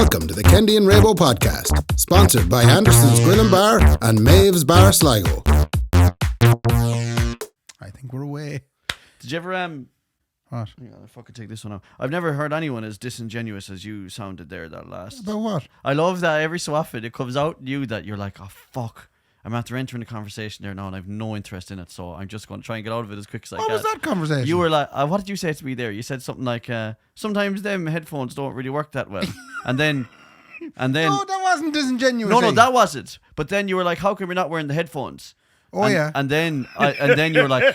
Welcome to the Kendy and Raybo podcast, sponsored by Anderson's Grill and Bar and Maeve's Bar Sligo. I think we're away. Did you ever What? hang on, I'll fucking take this one out. I've never heard anyone as disingenuous as you sounded there that last. About what? I love that every so often it comes out in you that you're like, oh fuck, I'm after entering the conversation there now and I've no interest in it, so I'm just going to try and get out of it as quick as I can. What was that conversation? You were like, what did you say to me there? You said something like, sometimes them headphones don't really work that well. and then No, that wasn't disingenuous. No, that wasn't. But then you were like, how come you're not wearing the headphones? Oh, yeah. And then you were like,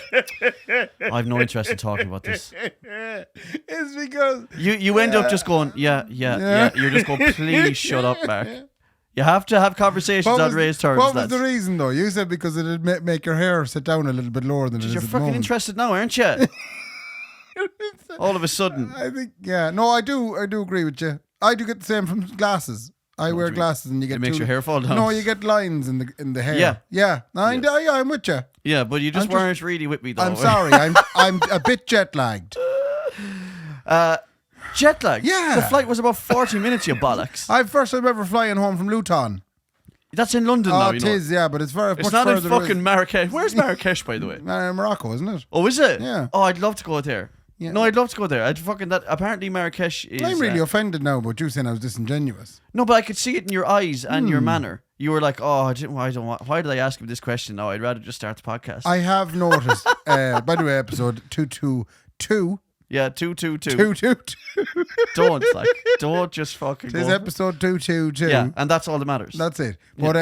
I have no interest in talking about this. It's because You end up just going, yeah. You're just going, please shut up, Mark. You have to have conversations on raised terms. What was the reason, though? You said because it'd make your hair sit down a little bit lower than it is You're at the fucking moment. interested now, aren't you? All of a sudden. I think, yeah. No, I do agree with you. I do get the same from glasses. I wear glasses and you get It makes your hair fall down. No, you get lines in the hair. Yeah. I'm with you. Yeah, but you just weren't really with me, though. I'm sorry. I'm a bit jet lagged. Jet lag? Yeah. The flight was about 40 minutes, you bollocks. First time ever flying home from Luton. That's in London now, you It know. is, yeah, but it's very It's much not in further fucking Marrakesh. Where's Marrakesh, by the way? Morocco, isn't it? Oh, is it? Yeah. Oh, I'd love to go there. Yeah. No, I'd love to go there. I'd fucking that. Apparently, Marrakesh is. I'm really offended now about you saying I was disingenuous. No, but I could see it in your eyes and your manner. You were like, "Oh, I don't want. Why did I ask him this question? No, I'd rather just start the podcast." I have noticed. By the way, episode 222. Yeah, 222. 222. Don't just fucking. This go. episode 222. Yeah, and that's all that matters. That's it. But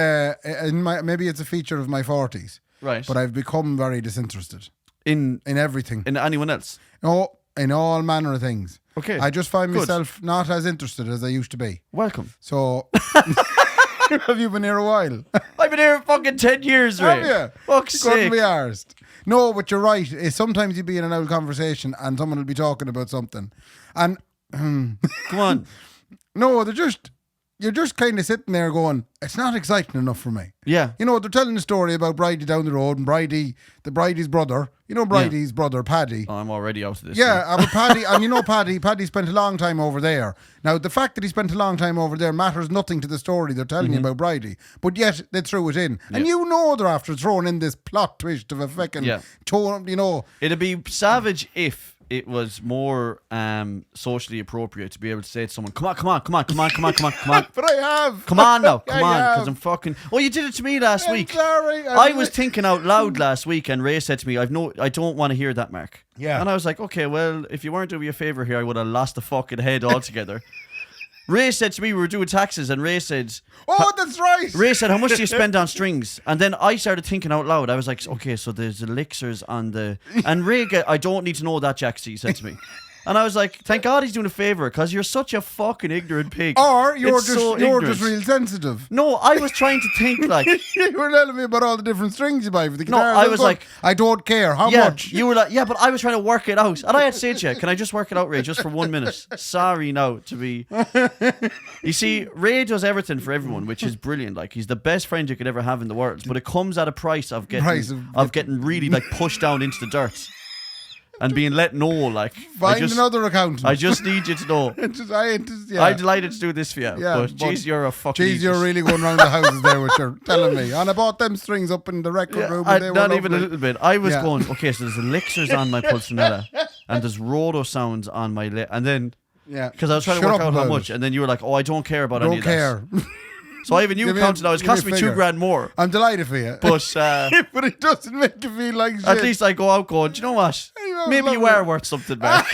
maybe it's a feature of my 40s. Right. But I've become very disinterested in everything. in anyone else. No, in all manner of things. Okay. I just find Good. myself not as interested as I used to be. Welcome. So, have you been here a while? I've been here fucking 10 years, Ray. Have you? Fuck's Couldn't sake. be arsed. No, but you're right. Sometimes you'd be in an old conversation and someone will be talking about something. And Come on. no, you're just kind of sitting there going, it's not exciting enough for me. Yeah. You know, they're telling a story about Bridie down the road and the Bridie's brother. You know Bridie's brother, Paddy. Oh, I'm already out of this. Yeah, but Paddy, and you know Paddy spent a long time over there. Now, the fact that he spent a long time over there matters nothing to the story they're telling you about Bridie, but yet they threw it in. And you know they're after throwing in this plot twist of a fucking tone, you know. It'd be savage if it was more socially appropriate to be able to say to someone, come on. But I have. Come on now, I come on, have. because I'm fucking. Oh, you did it to me last week. Sorry. I was thinking out loud last week, and Ray said to me, I don't want to hear that, Mark. Yeah. And I was like, okay, well, if you weren't doing me a favour here, I would have lost the fucking head altogether. Ray said to me, we were doing taxes, and Ray said, oh, that's right. Ray said, how much do you spend on strings? And then I started thinking out loud. I was like, okay, so there's elixirs on the... And Ray, I don't need to know that, Jaxie, he said to me. And I was like, thank God he's doing a favour, because you're such a fucking ignorant pig. Or you're It's so just ignorant. real sensitive. No, I was trying to think like... You were telling me about all the different strings you buy for the No, guitar. I was like... I don't care. How Yeah, much? you were like, yeah, but I was trying to work it out. And I had to say to you, can I just work it out, Ray, just for 1 minute? Sorry now to be... You see, Ray does everything for everyone, which is brilliant. Like, he's the best friend you could ever have in the world. But it comes at a price of getting really, like, pushed down into the dirt. And being let know, like... Find another accountant. I just need you to know. Yeah. I'm delighted to do this for you. Yeah, but jeez, you're a fucking Jeez, you're really going around the houses there with your telling me. And I bought them strings up in the record room. And they not were even a lovely. little bit. I was going, okay, so there's elixirs on my pulsonella and there's roto sounds on my and then Yeah. because I was trying to Shut work up out how about much, it. and then you were like, oh, I don't care about any Don't of care. that. So I have a new Give me account now. It's give me cost a me figure. $2,000 more. I'm delighted for you. But but it doesn't make you feel like shit. at least I go out going, do you know what? Maybe you are worth something, man.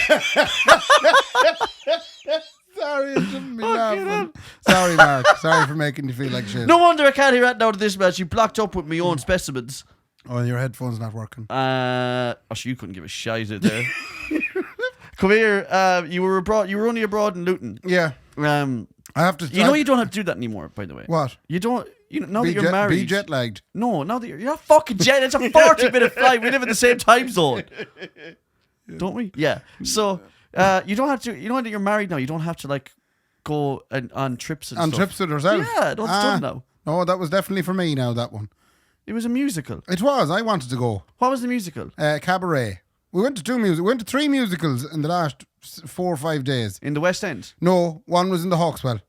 Sorry, I shouldn't be laughing. Sorry, Mark. Sorry for making you feel like shit. No wonder I can't hear that out of this match. You blocked up with my own specimens. Oh, and your headphones not working. So you couldn't give a shite out there. Come here. You were abroad. You were only abroad in Luton. Yeah. I have to. You know you don't have to do that anymore. By the way. What? You don't. You know, now that you're married. Be jet lagged. No, now that you're not fucking jet. It's a 40-minute flight. We live in the same time zone, don't we? Yeah. So you don't have to. You know that you're married now. You don't have to like go on trips and On stuff. trips with herself. Yeah, that's done now. No, that was definitely for me now, that one. It was a musical. It was. I wanted to go. What was the musical? Cabaret. We went to we went to 3 musicals in the last 4 or 5 days. In the West End. No, one was in the Hawkswell.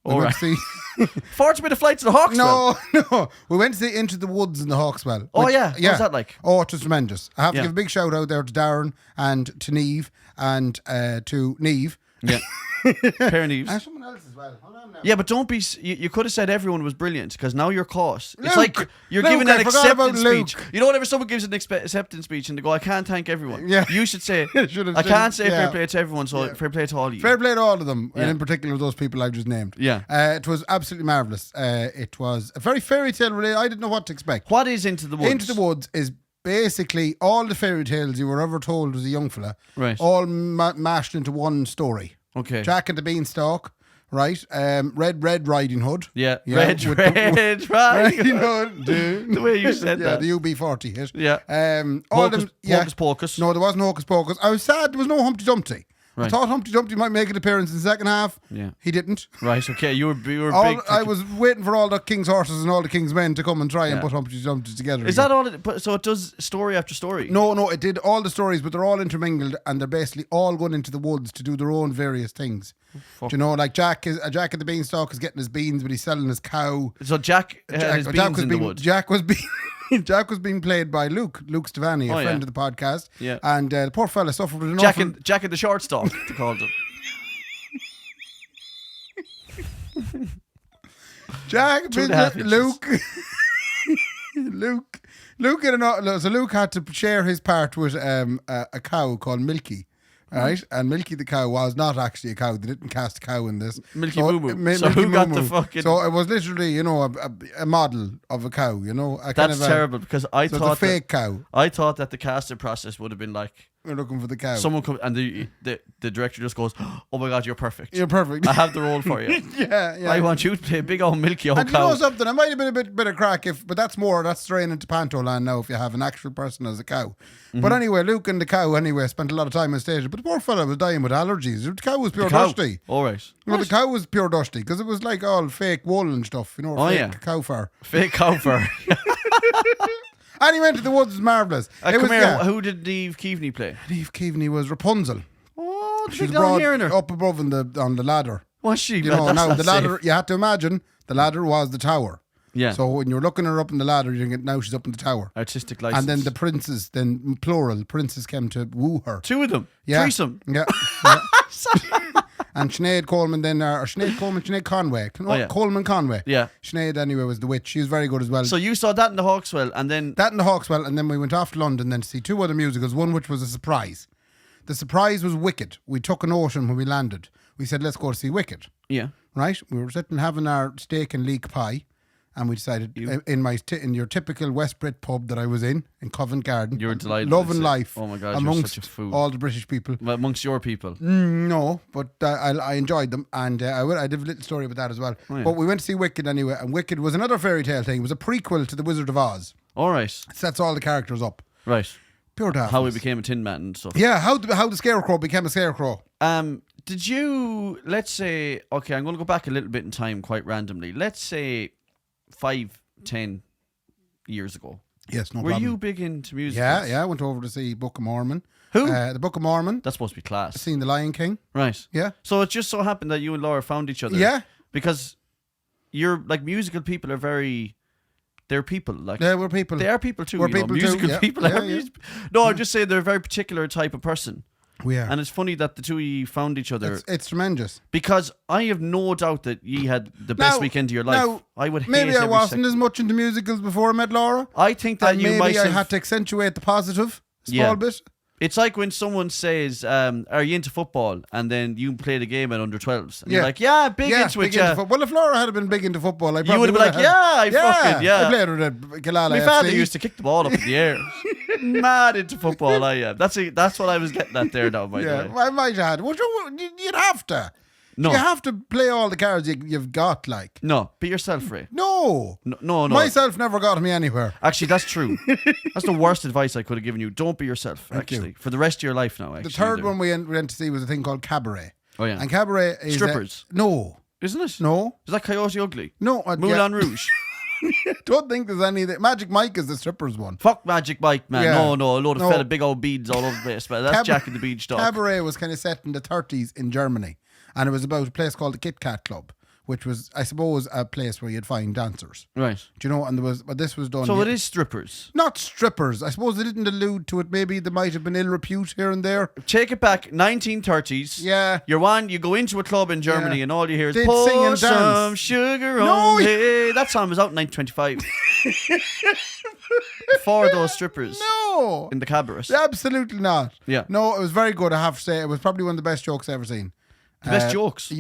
We All went right. to see 40-minute flight to the Hawkswell. no. We went to see Into the Woods in the Hawkswell. Oh, yeah. What was that like? Oh, it was tremendous. I have to Yeah. give a big shout out there to Darren and to Neve and to Neve. Yeah. Pair of Neves. And someone else as well. Hold on now. Yeah, but don't be. You could have said everyone was brilliant because now you're caught. It's Luke! like you're Luke, giving I an forgot about acceptance speech. Luke. You know, whenever someone gives an acceptance speech and they go, "I can't thank everyone." Yeah. You should say, Should have "I said- can't say yeah. fair play to everyone." So fair play to all of you. Fair play to all of them, Yeah. and in particular those people I've just named. Yeah. It was absolutely marvellous. It was a very fairy tale related. I didn't know what to expect. What is Into the Woods? Into the Woods is basically all the fairy tales you were ever told as a young fella, Right. all mashed into one story. Okay. Jack and the Beanstalk, right? Red Riding Hood. Yeah. with the- Red Riding Hood. The way you said Yeah, that. the UB40 hit. Yeah. All Hocus- them. Yeah. Hocus Pocus. No, there wasn't Hocus Pocus. I was sad there was no Humpty Dumpty. I Right. thought Humpty Dumpty might make an appearance in the second half. Yeah. He didn't. Right. Okay. You were big. I was waiting for all the king's horses and all the king's men to come and try and Yeah. put Humpty Dumpty together. Is again. that all? So it does story after story. No, it did all the stories, but they're all intermingled and they're basically all going into the woods to do their own various things. Fuck. Do you know, like Jack at the Beanstalk is getting his beans, but he's selling his cow. So Jack had his beans in the woods. Jack was being played by Luke Stevani, a Oh, friend yeah. of the podcast. Yeah. And the poor fella suffered with an Jack awful... and the shortstop. They called him. Jack, 2.5 inches. Luke so Luke had to share his part with a cow called Milky. Right, and Milky the cow was not actually a cow. They didn't cast a cow in this. Milky so, Moo Moo. So Milky who got Moo the Moo. fucking- So it was literally, a model of a cow. That's terrible because I So thought it's a fake cow. I thought that the casting process would have been like We're looking for the cow. someone come and the director just goes, "Oh my god, you're perfect. You're perfect. I have the role for you. yeah. I want you to play a big old milky old And you know cow." something? It might have been a bit of crack, but that's straying into panto land now if you have an actual person as a cow. Mm-hmm. But anyway, Luke and the cow spent a lot of time on stage. But the poor fella was dying with allergies. The cow was pure Cow. dusty. All right. Well, the cow was pure dusty because it was like all fake wool and stuff, Oh, fake yeah. cow fur. Fake cow fur. And he went to the woods, it was marvellous. Come here. Who did Eve Keaveney play? Eve Keaveney was Rapunzel. Oh, She big was down brought hearing her. up above on the ladder. Was she? You know, That's now not the ladder, safe. you had to imagine the ladder was the tower. Yeah. So when you're looking her up in the ladder, now she's up in the tower. Artistic license. And then the princes, plural, princes came to woo her. two of them. Yeah. Threesome. Yeah. And Sinead Coleman then, Sinead Conway. yeah. Coleman Conway. Yeah. Sinead anyway was the witch. She was very good as well. So you saw that in the Hawkswell, and then That and the Hawkswell, and then we went off to London then to see two other musicals, one which was a surprise. The surprise was Wicked. We took an ocean when we landed. We said, let's go to see Wicked. yeah. Right? We were sitting having our steak and leek pie, and we decided in your typical West Brit pub that I was in Covent Garden. You were delighted, Love I'd and say. life. Oh my God, you're amongst such a fool. all the British people. Well, amongst your people. No, but I enjoyed them, and I did a little story about that as well. Oh, yeah. But we went to see Wicked anyway, and Wicked was another fairy tale thing. It was a prequel to The Wizard of Oz. All right. It sets all the characters up. Right. Pure daftness. How he became a Tin Man and stuff. Yeah, how the Scarecrow became a Scarecrow. Did you, let's say, okay, I'm going to go back a little bit in time quite randomly. Let's say 5-10 years ago. Yes, no Were problem. you big into music? Yeah, I went over to see Book of Mormon. Who? The Book of Mormon. That's supposed to be class. Seen The Lion King. Right. Yeah. So it just so happened that you and Laura found each other. Yeah. Because you're, like, musical people are very... They're people. Like, Yeah, we're people. they are people too. We're you know, people too, musical yeah. people Yeah, are yeah. No, I'm just saying they're a very particular type of person. We are. And it's funny that the two of you found each other. It's tremendous. Because I have no doubt that ye had the best weekend of your life. Now, I would hate maybe I every wasn't second. as much into musicals before I met Laura. I think that And you maybe might I have... had to accentuate the positive a small Yeah. bit. It's like when someone says, are you into football? And then you play the game at under 12s. And you're like, yeah, big into it, yeah. Well, if Laura had been big into football, I probably You would have been like, had- yeah. I played with at Gillala My FC. father used to kick the ball up in the air. Mad into football, I am. That's what I was getting at there now, by the Yeah, way. I might have had. You'd have to. No. You have to play all the cards you've got, like. No, be yourself, Ray. No. No. Myself never got me anywhere. Actually, that's true. That's the worst advice I could have given you. Don't be yourself, Thank actually. you. For the rest of your life now, actually. The third one we went to see was a thing called Cabaret. Oh, yeah. And Cabaret is... Strippers. No. Isn't it? No. Is that Coyote Ugly? No. Moulin Rouge. Don't think there's any... Magic Mike is the strippers one. Fuck Magic Mike, man. Yeah. No, a load of No. fella big old beads all over the place. But that's Jack and the Beanstalk. Cabaret was kind of set in the 30s in Germany. And it was about a place called the Kit Kat Club, which was, I suppose, a place where you'd find dancers. Right. Do you know? And but this was done. So it is strippers. Not strippers. I suppose they didn't allude to it. Maybe there might have been ill repute here and there. Take it back, 1930s. Yeah. You go into a club in Germany and all you hear is They'd pour sing and some dance. sugar No, on me. That song was out in 1925. For those strippers. No. In the cabaret. Absolutely not. Yeah. No, it was very good, I have to say. It was probably one of the best jokes I've ever seen. The best jokes.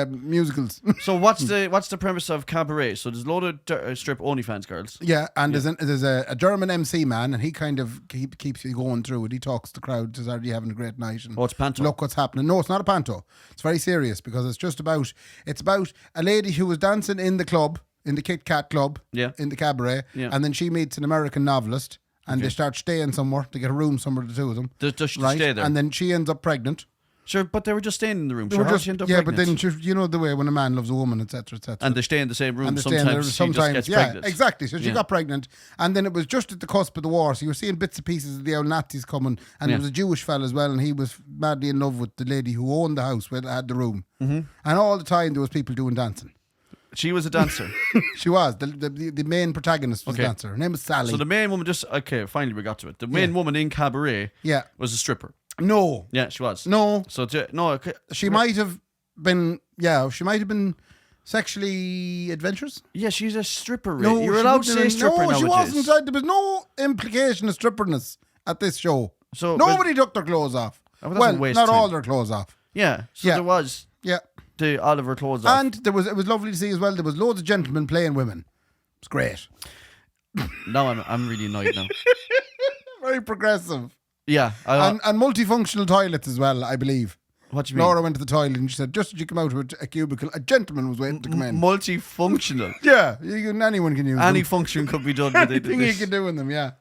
Musicals. So what's the premise of cabaret? So there's a load of strip OnlyFans girls. Yeah, and there's a German MC man, and he kind of keeps you going through it. He talks to the crowd, says, "Are you having a great night?" And it's panto. Look what's happening. No, it's not a panto. It's very serious because it's about a lady who was dancing in the club, in the Kit Kat club, in the cabaret, and then she meets an American novelist, and they start staying somewhere. They get a room somewhere, the two of them. Does she stay there? And then she ends up pregnant. Sure, but they were just staying in the room. They Sure, were how just, she end up yeah, pregnant? but then you know the way when a man loves a woman, etc., etc. And they stay in the same room. And they stay Sometimes in she just gets pregnant. Exactly. So she got pregnant, and then it was just at the cusp of the war. So you were seeing bits and pieces of the old Nazis coming, and there was a Jewish fella as well, and he was madly in love with the lady who owned the house where they had the room. Mm-hmm. And all the time there was people doing dancing. She was a dancer. She was the main protagonist was a dancer. Her name was Sally. So the main woman finally we got to it. The main woman in cabaret was a stripper. No. Yeah, she was. No. So no, she might have been. Yeah, she might have been sexually adventurous. Yeah, she's a stripper. Ray. No, you're allowed to say stripper no, nowadays. she wasn't. There was no implication of stripperness at this show. So nobody took their clothes off. Well, not all their clothes off. Yeah. So there was. Yeah. The Oliver clothes off. And it was lovely to see as well. There was loads of gentlemen playing women. It was great. Now I'm really annoyed now. Very progressive. Yeah. And multifunctional toilets as well, I believe. What do you mean? Laura went to the toilet and she said, just as you come out of a cubicle, a gentleman was waiting to come in. Multifunctional. Yeah, anyone can use them. Any function could be done with it. Anything you can do in them, yeah.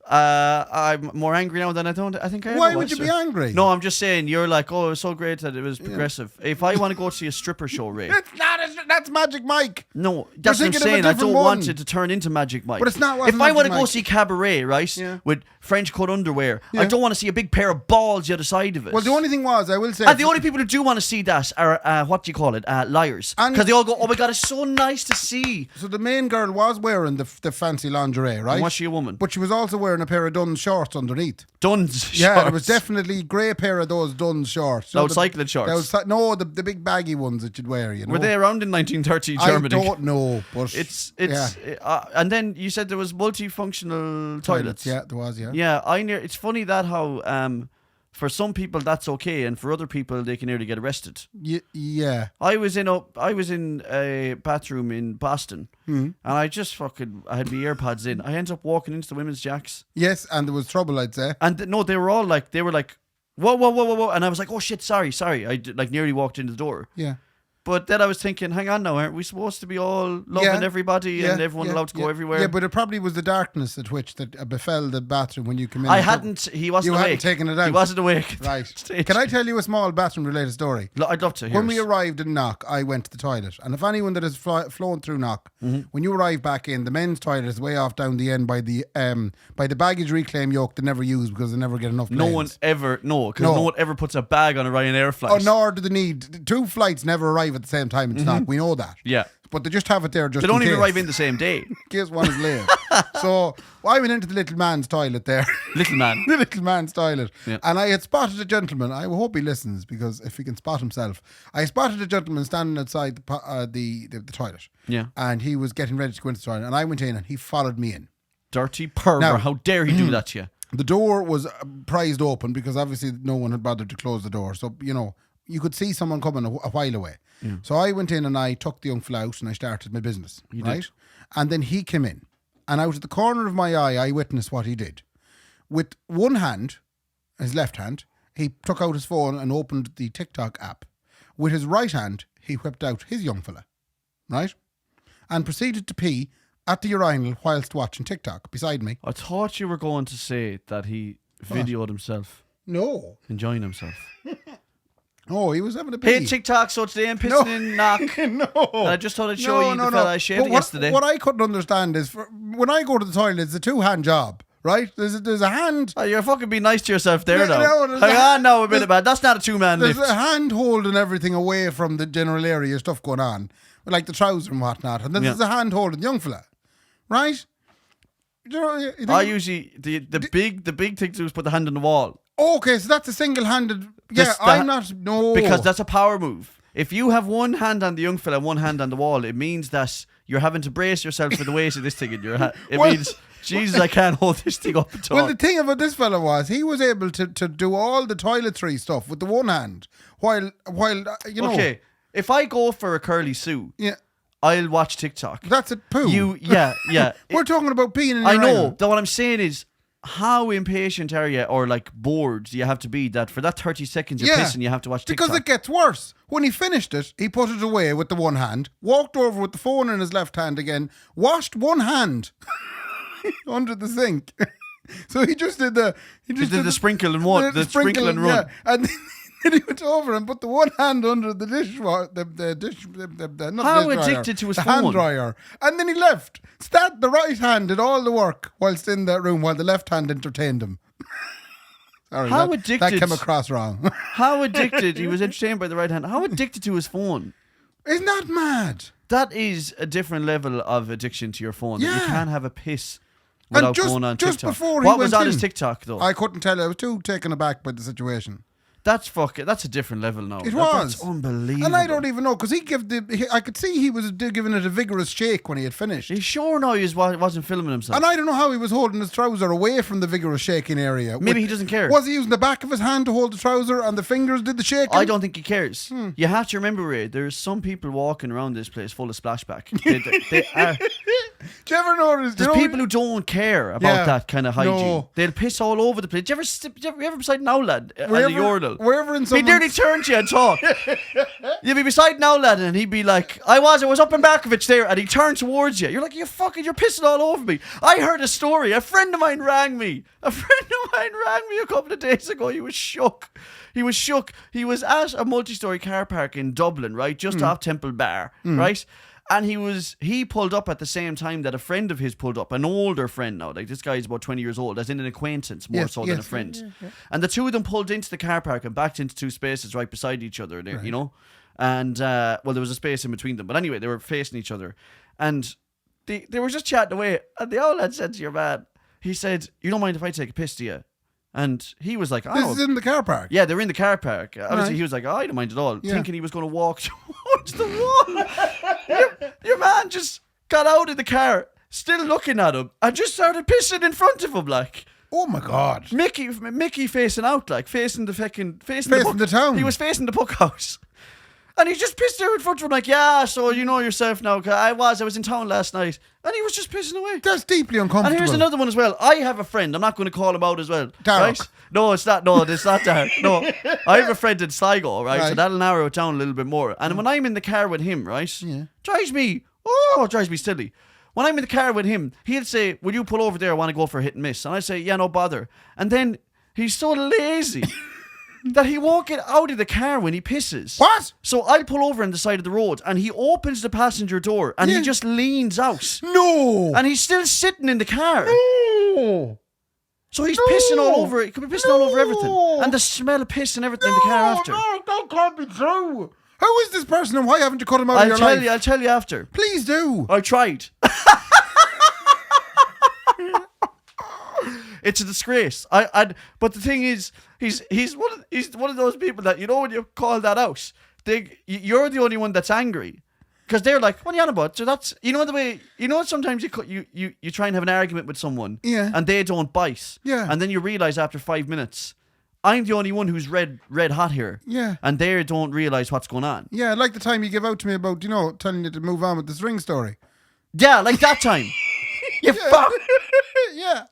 I'm more angry now than I think I ever Why was. would you be angry? No, I'm just saying you're like, oh, it was so great that it was progressive. If I want to go see a stripper show, Ray, it's not. That's Magic Mike. No, that's what I'm saying. I don't want it to turn into Magic Mike. But it's not. If I want to go see cabaret, right, with French cut underwear, I don't want to see a big pair of balls the other side of it. Well, the only thing was, I will say, and the only people who do want to see that are what do you call it, liars, because they all go, oh my god, it's so nice to see. So the main girl was wearing the fancy lingerie, right? And was she a woman? But she was also wearing a pair of Dunn's shorts underneath. Dunn's shorts? Yeah, it was definitely a grey pair of those Dunn's shorts. No, cycling shorts? No, the big baggy ones that you'd wear, you know. Were they around in 1930 Germany? I don't know, but it's and then you said there was multifunctional toilets. Yeah, there was, Yeah, it's funny that how for some people that's okay, and for other people they can nearly get arrested. Yeah. I was in a bathroom in Boston, and I had my earpods in. I ended up walking into the women's jacks. Yes, and there was trouble, I'd say. And no, they were like, whoa, and I was like, oh shit, sorry. I nearly walked into the door. Yeah. But then I was thinking, hang on now, aren't we supposed to be all loving everybody and everyone allowed to go everywhere? Yeah, but it probably was the darkness at which that befell the bathroom when you came in. He wasn't awake. Hadn't taken it out. He wasn't awake. Right. Can I tell you a small bathroom-related story? I'd love to hear When we arrived in Knock, I went to the toilet. And if anyone that has flown through Knock, when you arrive back in, the men's toilet is way off down the end by the baggage reclaim yoke they never use because they never get enough planes. No one ever puts a bag on a Ryanair flight. Oh, nor do they need. Two flights never arrive at the same time. It's not. We know that. Yeah. But they just have it there just in They don't case. even arrive in the same day. In case one is late. So I went into the little man's toilet there. Little man. The little man's toilet. Yeah. And I had spotted a gentleman. I hope he listens because if he can spot himself. I spotted a gentleman standing outside the toilet. Yeah. And he was getting ready to go into the toilet. And I went in and he followed me in. Dirty pervert. Now, how dare he do that to you? The door was prized open because obviously no one had bothered to close the door. So, you could see someone coming a while away. Yeah. So I went in and I took the young fella out and I started my business. You right? did. And then he came in. And out of the corner of my eye, I witnessed what he did. With one hand, his left hand, he took out his phone and opened the TikTok app. With his right hand, he whipped out his young fella. Right? And proceeded to pee at the urinal whilst watching TikTok beside me. I thought you were going to say that he videoed himself. No. Enjoying himself. Oh, he was having a pee. Hey, TikTok, so today I'm pissing in Knock. No. And I just thought I'd show you the fella I shaved yesterday. What I couldn't understand is, when I go to the toilet, it's a two-hand job, right? There's a hand. Oh, you're fucking being nice to yourself there, No, though. there's Hang a- on now a minute, man. That's not a two-man There's lift. a hand holding everything away from the general area stuff going on, like the trouser and whatnot, and then there's a hand holding the young fella, right? You think, I usually the big thing to do is put the hand on the wall. okay, so that's a single-handed. Yeah, I'm not. No, Because that's a power move. If you have one hand on the young fella and one hand on the wall, it means that you're having to brace yourself for the weight of this thing in your hand. It means, Jesus, I can't hold this thing up at all. Well, the thing about this fella was he was able to do all the toiletry stuff with the one hand, while you know. Okay, if I go for a curly Sue, Yeah, I'll watch TikTok. that's a poo. Yeah. We're talking about peeing in your I know. island. Though what I'm saying is, how impatient are you, or like bored do you have to be that for that 30 seconds you're pissing, you have to watch TikTok? Because it gets worse. When he finished it, he put it away with the one hand, walked over with the phone in his left hand again, washed one hand under the sink. So he just did the sprinkle and what? The sprinkle and run. Yeah. And then he went over and put the one hand under the dishwasher, How addicted to his the phone? hand dryer, and then he left. The right hand did all the work whilst in that room, while the left hand entertained him. Sorry, How that addicted- came across wrong. How addicted, he was entertained by the right hand. How addicted to his phone? Isn't that mad? That is a different level of addiction to your phone. That Yeah. you can't have a piss And without just- going on just TikTok. before he What was went on his in, TikTok though? I couldn't tell you. I was too taken aback by the situation. That's a different level now. It That's was unbelievable. and I don't even know because I could see he was giving it a vigorous shake when he had finished. He's sure now he wasn't filming himself. And I don't know how he was holding his trouser away from the vigorous shaking area. Maybe he doesn't care. Was he using the back of his hand to hold the trouser and the fingers did the shaking? I don't think he cares. You have to remember, Ray, there's some people walking around this place full of splashback. They are. Do you ever notice? There's people who don't care about that kind of hygiene. No. They'll piss all over the place. Do you ever beside an outlet at the urinal? Wherever in He someone's... nearly turned to you and talked. You'd be beside an outlet and he'd be like, I was up in Markovich there, and he turned towards you. You're like, you're pissing all over me. I heard a story. A friend of mine rang me a couple of days ago. He was shook. He was at a multi-story car park in Dublin, right? Just off Temple Bar, right? And he pulled up at the same time that a friend of his pulled up, an older friend now. Like, this guy is about 20 years old, as in an acquaintance more so than a friend. Yeah. And the two of them pulled into the car park and backed into two spaces right beside each other, you know? And, well, there was a space in between them. But anyway, they were facing each other. And they were just chatting away. And the old lad said to your man, he said, you don't mind if I take a piss, do you? And he was like, This is in the car park. Yeah, they're in the car park. Obviously, Right. he was like, I don't mind at all. Yeah. Thinking he was going to walk towards the wall. your man just got out of the car, still looking at him, and just started pissing in front of him, like. Oh my God. Mickey facing out, like, facing the Facing the town. He was facing the puck house. And he just pissed there in front of him, like, yeah, so you know yourself now. I was in town last night. And he was just pissing away. That's deeply uncomfortable. And here's another one as well. I have a friend. I'm not going to call him out as well. Dark. Right? No, it's not. No, it's not Dark. No. I have a friend in Sligo, right? So Right. that'll narrow it down a little bit more. And when I'm in the car with him, right? Yeah. Drives me silly. When I'm in the car with him, he'll say, will you pull over there? I want to go for a hit and miss. And I say, yeah, no bother. And then he's so lazy that he won't get out of the car when he pisses. What? So I'll pull over on the side of the road and he opens the passenger door and Yeah. he just leans out. No. And he's still sitting in the car. No. So he's pissing all over it. He could be pissing all over everything. And the smell of piss and everything in the car after. No, that can't be true. Who is this person and why haven't you cut him out of your life? I'll tell you after. Please do. I tried. It's a disgrace. But the thing is, he's one of those people that, you know, when you call that out, you're the only one that's angry. Because they're like, what are you on about? So that's, you know, the way, you know, sometimes you try and have an argument with someone, Yeah. and they don't bite. Yeah. And then you realise after 5 minutes, I'm the only one who's red hot here. Yeah. And they don't realise what's going on. Yeah, like the time you give out to me about, you know, telling you to move on with this ring story. Yeah, like that time. You fuck. Yeah.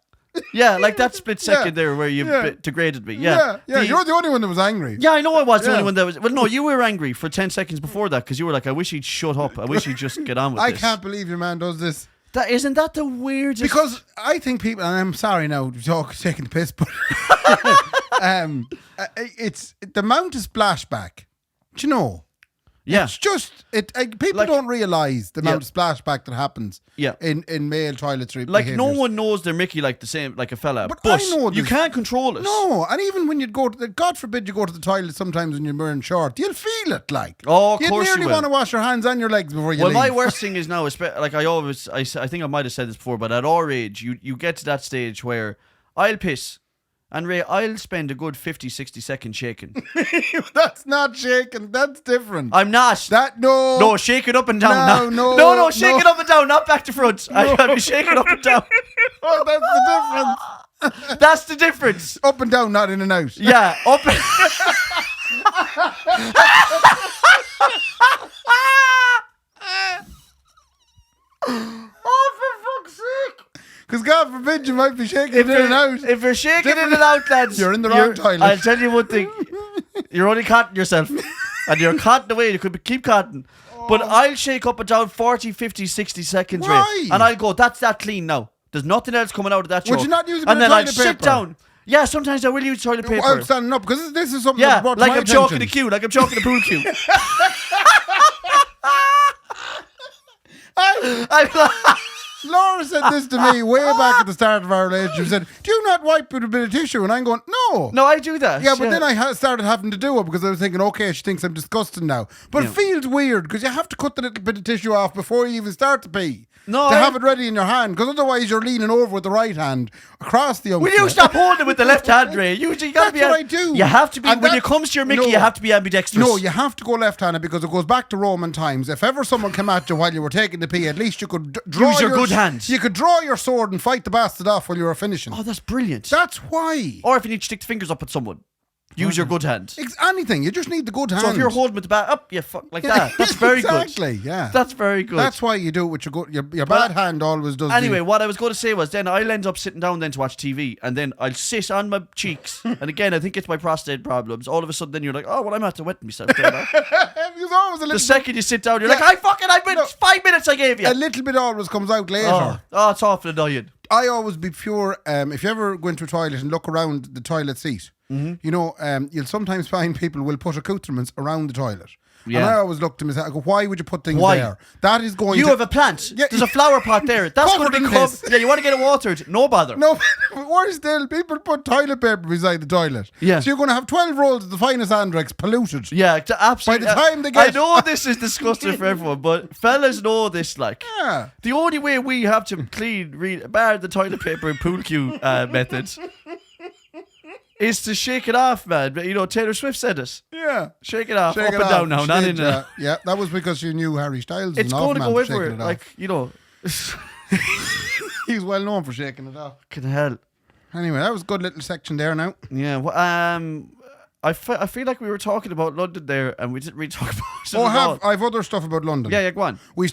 Yeah, like that split second Yeah. there where you Yeah. degraded me. Yeah. You're the only one that was angry. Yeah, I know I was the Yeah. only one that was. Well, no, you were angry for 10 seconds before that because you were like, I wish he'd shut up. I wish he'd just get on with I this. can't believe your man does this. Isn't that the weirdest? Because I think people, and I'm sorry now, taking the piss, but it's the amount of splashback. Do you know? Yeah. It's just people don't realise the amount of splashback that happens. Yeah. In male toiletry. Like behaviours. no one knows their Mickey like the same like a fella. But But I know you this. can't control it. No, and even when you'd go to God forbid you go to the toilet sometimes when you're wearing short, you'll feel it like. Oh, of You'd course you nearly will. want to wash your hands and your legs before you Well, leave. my worst thing is now, like I think I might have said this before, but at our age, you get to that stage where I'll piss. And Ray, I'll spend a good 50, 60 seconds shaking. That's not shaking. That's different. I'm not. No, shake it up and down. No, shake it up and down, not back to front. I'll be shaking up and down. Oh, that's the difference. That's the difference. Up and down, not in and out. Yeah, up and... Oh, for fuck's sake. Because God forbid you might be shaking in and out. If you're shaking in and out, lads, You're in the wrong toilet. I'll tell you one thing. You're only cotton yourself. And you're cotton away. You could keep cotton. But I'll shake up and down 40, 50, 60 seconds. Why? Ray, and I'll go, that's that clean now. There's nothing else coming out of that choke. Would you not use a bit and of then I'll toilet sit paper? down. Yeah, sometimes I will use toilet paper. I'm standing up because this is something Yeah, that brought to like my I'm attention. choking a queue, like I'm choking a pool queue. Laura said this to me way back at the start of our relationship. She said, do you not wipe with a bit of tissue? And I'm going, no. No, I do that. Yeah, but then I started having to do it because I was thinking, okay, she thinks I'm disgusting now. But it feels weird because you have to cut the little bit of tissue off before you even start to pee. No, to have it ready in your hand, because otherwise you're leaning over with the right hand across the Will you stop holding it with the left hand, Ray? You gotta That's be what I do. You have to be, And when it comes to your Mickey, no. you have to be ambidextrous. No, you have to go left-handed because it goes back to Roman times. If ever someone came at you while you were taking the pee, at least you could draw Use your good hand. You could draw your sword and fight the bastard off while you were finishing. Oh, that's brilliant. That's why. Or if you need to stick the fingers up at someone, use your good hand. Anything. You just need the good hand. So if you're holding with the bat up, you fuck like that. That's very good. Exactly, yeah. That's very good. That's why you do it with your bad hand always does. Anyway, what I was going to say was then I'll end up sitting down then to watch TV and then I'll sit on my cheeks. And again, I think it's my prostate problems. All of a sudden then you're like, oh, well, I'm going to wet myself there now. There's always a little The second you sit down, you're like, I've been 5 minutes I gave you. a little bit always comes out later. Oh, it's awful annoying. I always be pure. If you ever go into a toilet and look around the toilet seat, you know, you'll sometimes find people will put accoutrements around the toilet. Yeah. And I always look to myself, I go, why would you put things Why? there? That is going You to... have a plant. Yeah. There's a flower pot there. That's going Covered to be in covered. piss. Yeah, you want to get it watered? No bother. No, but worse still, people put toilet paper beside the toilet. Yeah. So you're going to have 12 rolls of the finest Andrex polluted. Yeah, absolutely. By the time they get- I know this is disgusting for everyone, but fellas know this. Like, Yeah. the only way we have to clean, bar the toilet paper and pool cue methods, is to shake it off, man. But you know, Taylor Swift said it. Yeah. Shake it off, Shake up it and off. down now, She not did, in and out. Yeah, that was because she knew Harry Styles was It's an going to off go man for everywhere. shaking it off. Like, you know, He's well known for shaking it off. can hell. Anyway, that was a good little section there now. Yeah, well, I feel like we were talking about London there, and we didn't really talk about it. Oh, at all. I've other stuff about London. Yeah, go on. We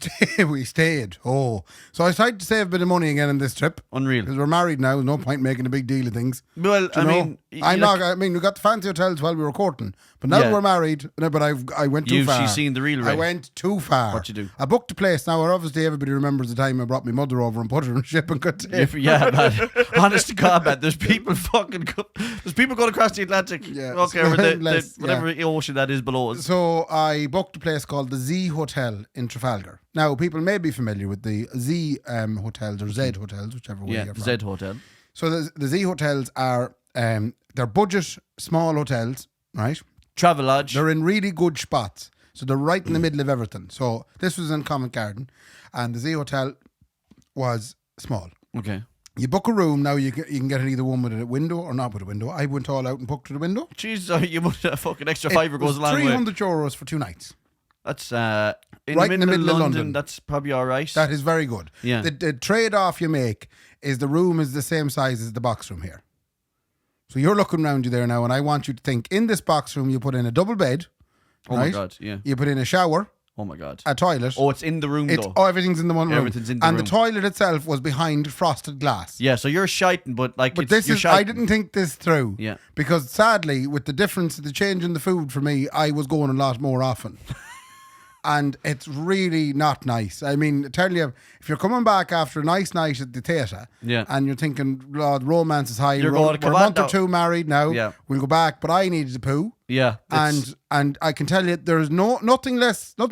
stayed. Oh. So I tried to save a bit of money again on this trip. Unreal. Because we're married now. There's no point making a big deal of things. Well, Do I you know? mean, I mean, we got the fancy hotels while we were courting. But now Yeah. that we're married, but I went too You've far. seen the real I Ray. went too far. What'd you do? I booked a place. Now, obviously, everybody remembers the time I brought my mother over and put her in a shipping container. Yeah, man. Honest to God, man. There's people going across the Atlantic. Yeah, Okay, it's over less, whatever ocean that is below us. So I booked a place called the Z Hotel in Trafalgar. Now, people may be familiar with the Z hotels or Z hotels, whichever way Yeah, you're from. Z Hotel. So the Z hotels are they're budget small hotels, right? Travel Lodge. They're in really good spots. So they're right in the middle of everything. So this was in Covent Garden, and the Z Hotel was small. Okay. You book a room now. You can get either one with a window or not with a window. I went all out and booked with a window. Jeez, you must have a fucking extra fiver goes a long way. €300 for 2 nights. That's Right in the middle of London. That's probably all right. That is very good. Yeah. The trade-off you make is the room is the same size as the box room here. So you're looking around you there now, and I want you to think, in this box room, you put in a double bed. Oh right? my God, yeah. You put in a shower, Oh my God. a toilet. Oh, it's in the room though. Everything's in the one room. Everything's in the and room. the toilet itself was behind frosted glass. Yeah, so you're shiting, but like, But this you're is, shiting. I didn't think this through. Yeah. Because sadly, with the difference, the change in the food for me, I was going a lot more often. And it's really not nice. I mean, I tell you, if you're coming back after a nice night at the theatre, and you're thinking, Lord, romance is high. You're we're going, a come month on or two married now. Yeah. We'll go back, but I needed a poo. Yeah. And I can tell you, there's nothing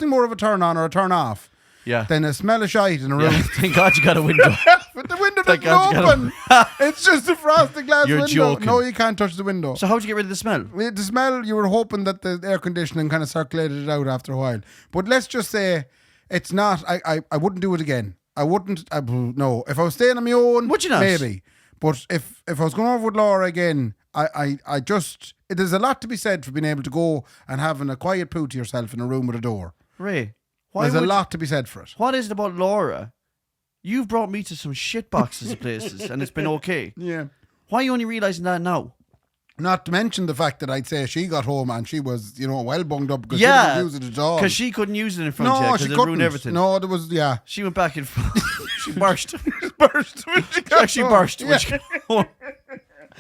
more of a turn on or a turn off. Yeah. Than a smell of shite in a room. Yeah. Thank God you got a window. But the window Thank doesn't God you open. It's just a frosted glass You're window. joking. No, you can't touch the window. So how'd you get rid of the smell? The smell, you were hoping that the air conditioning kind of circulated it out after a while. But let's just say it's not. I wouldn't do it again. I wouldn't. No. If I was staying on my own, Would you not? Maybe. But if I was going over with Laura again, I just. There's a lot to be said for being able to go and having a quiet poo to yourself in a room with a door. Ray, There's a lot to be said for it. What is it about Laura? You've brought me to some shit boxes of places and it's been okay. Yeah. Why are you only realising that now? Not to mention the fact that I'd say she got home and she was, well bunged up because she didn't use it at all. Because she couldn't use it in front of you because it ruined everything. No, there was, yeah. She went back and she burst. Burst. When she got Actually home. burst. Yeah. When she got home.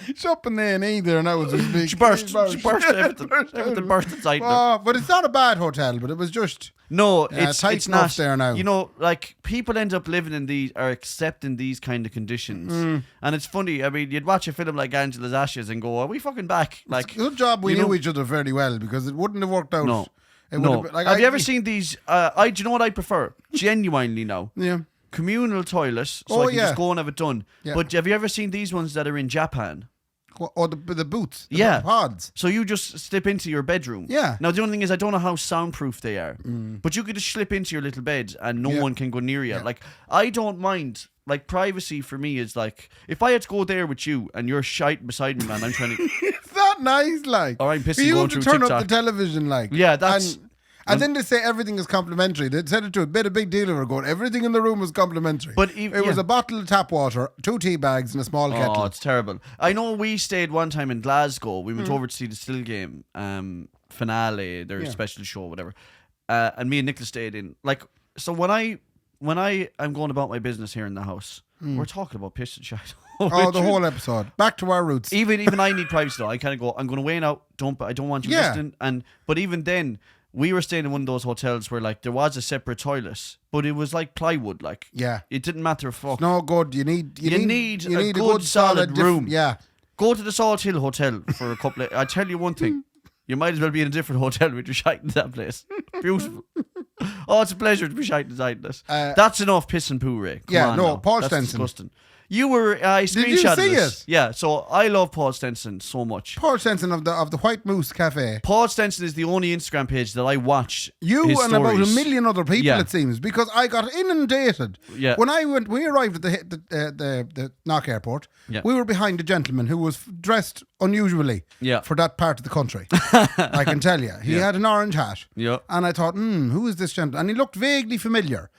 She's up in A&E there now. It was big. She burst. Everything burst inside her. Oh, but it's not a bad hotel, but it was just... No, Yeah, it's tight enough not there now. You know, like people end up living in these or accepting these kind of conditions, and it's funny. I mean, you'd watch a film like Angela's Ashes and go, "Are we fucking back?" Like, good job we knew each other fairly well because it wouldn't have worked out. No, It would no. have been, like, have you ever seen these? Do you know what I prefer? Genuinely now. Yeah. Communal toilets, so I can just go and have it done. Yeah. But have you ever seen these ones that are in Japan? Or the boots. Yeah. The pods. So you just slip into your bedroom. Yeah. Now the only thing is I don't know how soundproof they are. But you could just slip into your little bed and no one can go near you. Yeah. Like I don't mind. Like privacy for me is like if I had to go there with you and you're shite beside me, man, I'm trying to It's that nice, like. or I'm pissing you going have to through turn TikTok. up the television, like. Yeah, that's And then they say everything is complimentary. They said it to a big deal of it, going, everything in the room was complimentary. But it was a bottle of tap water, 2 tea bags, and a small kettle. Oh, it's terrible. I know we stayed one time in Glasgow. We went over to see the Still Game finale, their special show, whatever. And me and Nicola stayed in. Like, so when I'm going about my business here in the house, we're talking about piss and shit. Oh, the whole episode. Back to our roots. Even I need privacy though. I kind of go, I'm going away now. I don't want you listening. But even then, we were staying in one of those hotels where like there was a separate toilet, but it was like plywood. Like it didn't matter. Fuck. It's no good. You need a good solid room. Yeah. Go to the Salt Hill Hotel for a couple of... I tell you one thing. You might as well be in a different hotel with your shite in that place. Beautiful. Oh, it's a pleasure to be shite inside this. That's enough piss and poo, Ray. Come on now. Paul That's Stenson. disgusting. You were... I screenshotted Did you see this. it? Yeah, so I love Paul Stenson so much. Paul Stenson of the White Moose Cafe. Paul Stenson is the only Instagram page that I watch. You his and about stories. 1 million other people, it seems, because I got inundated. Yeah. When we arrived at the Knock Airport, we were behind a gentleman who was dressed unusually for that part of the country. I can tell you. He had an orange hat. Yeah. And I thought, who is this gentleman? And he looked vaguely familiar.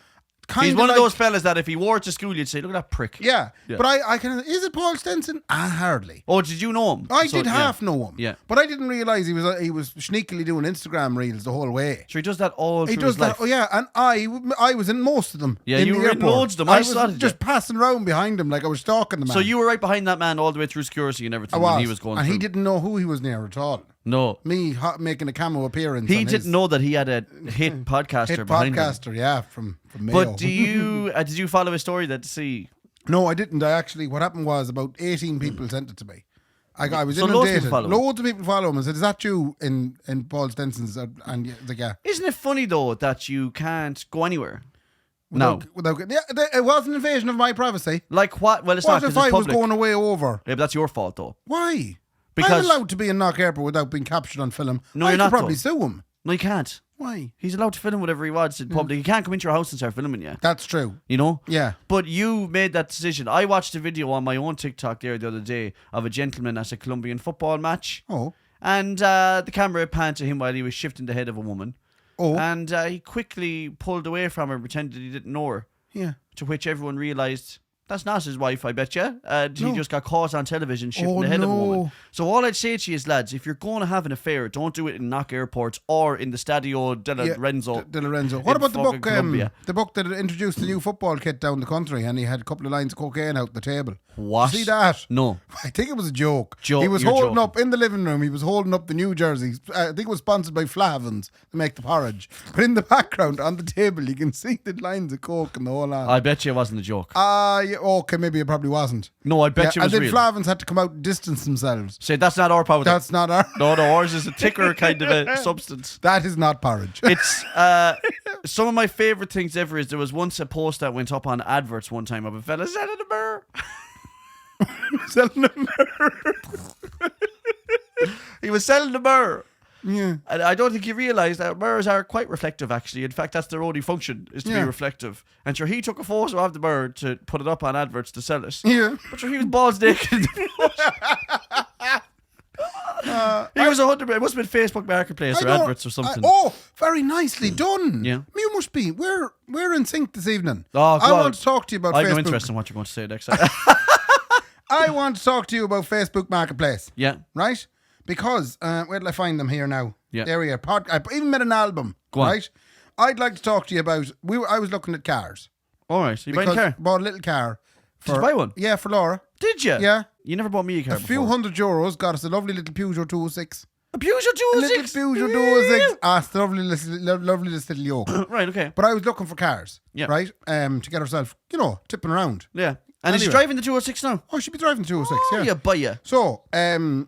He's one of those fellas that if he wore it to school, you'd say, look at that prick. Yeah. But I kind of, is it Paul Stenson? Hardly. Oh, did you know him? I did half know him. Yeah. But I didn't realise he was sneakily doing Instagram reels the whole way. So he does that all through He does his life. that. Oh yeah, and I was in most of them. Yeah, in you the were in airport. loads of them. I I was spotted just you. passing around behind him like I was stalking the man. So you were right behind that man all the way through security and everything I was, when he was going and through. he didn't know who he was near at all. No. Me making a cameo appearance. He on didn't know that he had a hit podcaster behind him. podcaster, yeah, from Mayo. But did you follow his story that to see? No, I didn't. What happened was about 18 people sent it to me. I was So loads of inundated. people follow him. Loads of people follow him and said, "Is that you in Paul Stenson's?" And like, yeah. Isn't it funny though that you can't go anywhere? No. It was an invasion of my privacy. Like what? Well, it's What not if 'cause I it's was public. going away over? Yeah, but that's your fault though. Why? Because- I'm allowed to be in Knock Airport without being captured on film. No, I you're could not, probably though. sue him. No, you can't. Why? He's allowed to film whatever he wants in public. He can't come into your house and start filming you. That's true. You know? Yeah. But you made that decision. I watched a video on my own TikTok there the other day of a gentleman at a Colombian football match. Oh. And the camera panned to him while he was shifting the head of a woman. Oh. And he quickly pulled away from her and pretended he didn't know her. Yeah. To which everyone realised, that's not his wife, I bet you. He just got caught on television shifting Oh, the head of a no. woman. So all I'd say to you is, lads, if you're going to have an affair, don't do it in Knock Airport or in the Stadio de Lorenzo. De Lorenzo. What about the fucking book? Colombia. The book that introduced the new football kit down the country, and he had a couple of lines of cocaine out the table. What? Did you see that? No. I think it was a joke. He was You're holding joking. up in the living room. He was holding up the new jerseys. I think it was sponsored by Flavins to make the porridge. But in the background on the table, you can see the lines of coke and the whole lot. I bet you it wasn't a joke. Yeah, okay, maybe it probably wasn't. No, I bet you it was and then real. Flavins had to come out and distance themselves. Say, that's not our powder. That's not our. No, ours is a thicker kind of a substance. That is not porridge. It's some of my favourite things ever is there was once a post that went up on adverts one time of a fella selling a burr. Selling a mirror. He was selling the burr. Yeah. And I don't think he realised that mirrors are quite reflective, actually. In fact, that's their only function, is to be reflective. And sure, he took a photo of the mirror to put it up on adverts to sell it. Yeah. But sure, he was balls naked. He was 100. It must have been Facebook Marketplace or adverts or something. Very nicely done. Yeah. You must be. We're in sync this evening. Oh, I God. want to talk to you about I'm Facebook. no interest in what you're going to say next time. I want to talk to you about Facebook Marketplace. Yeah. Right? Because, where did I find them here now? Yeah. There we are. I even made an album. Go on. Right? I'd like to talk to you about, I was looking at cars. All right. So you buying a car? Bought a little car. Did you buy one? Yeah, for Laura. Did you? Yeah. You never bought me a car A few €100 got us a lovely little Peugeot 206. A Peugeot A little 206? Peugeot 206. It's the lovely little yoke. Right, okay. But I was looking for cars, Yeah. right? To get herself, tipping around. Yeah. And is she Anyway. driving the 206 now? Oh, she'd be driving the 206, Oh, yeah. you buyer. So, in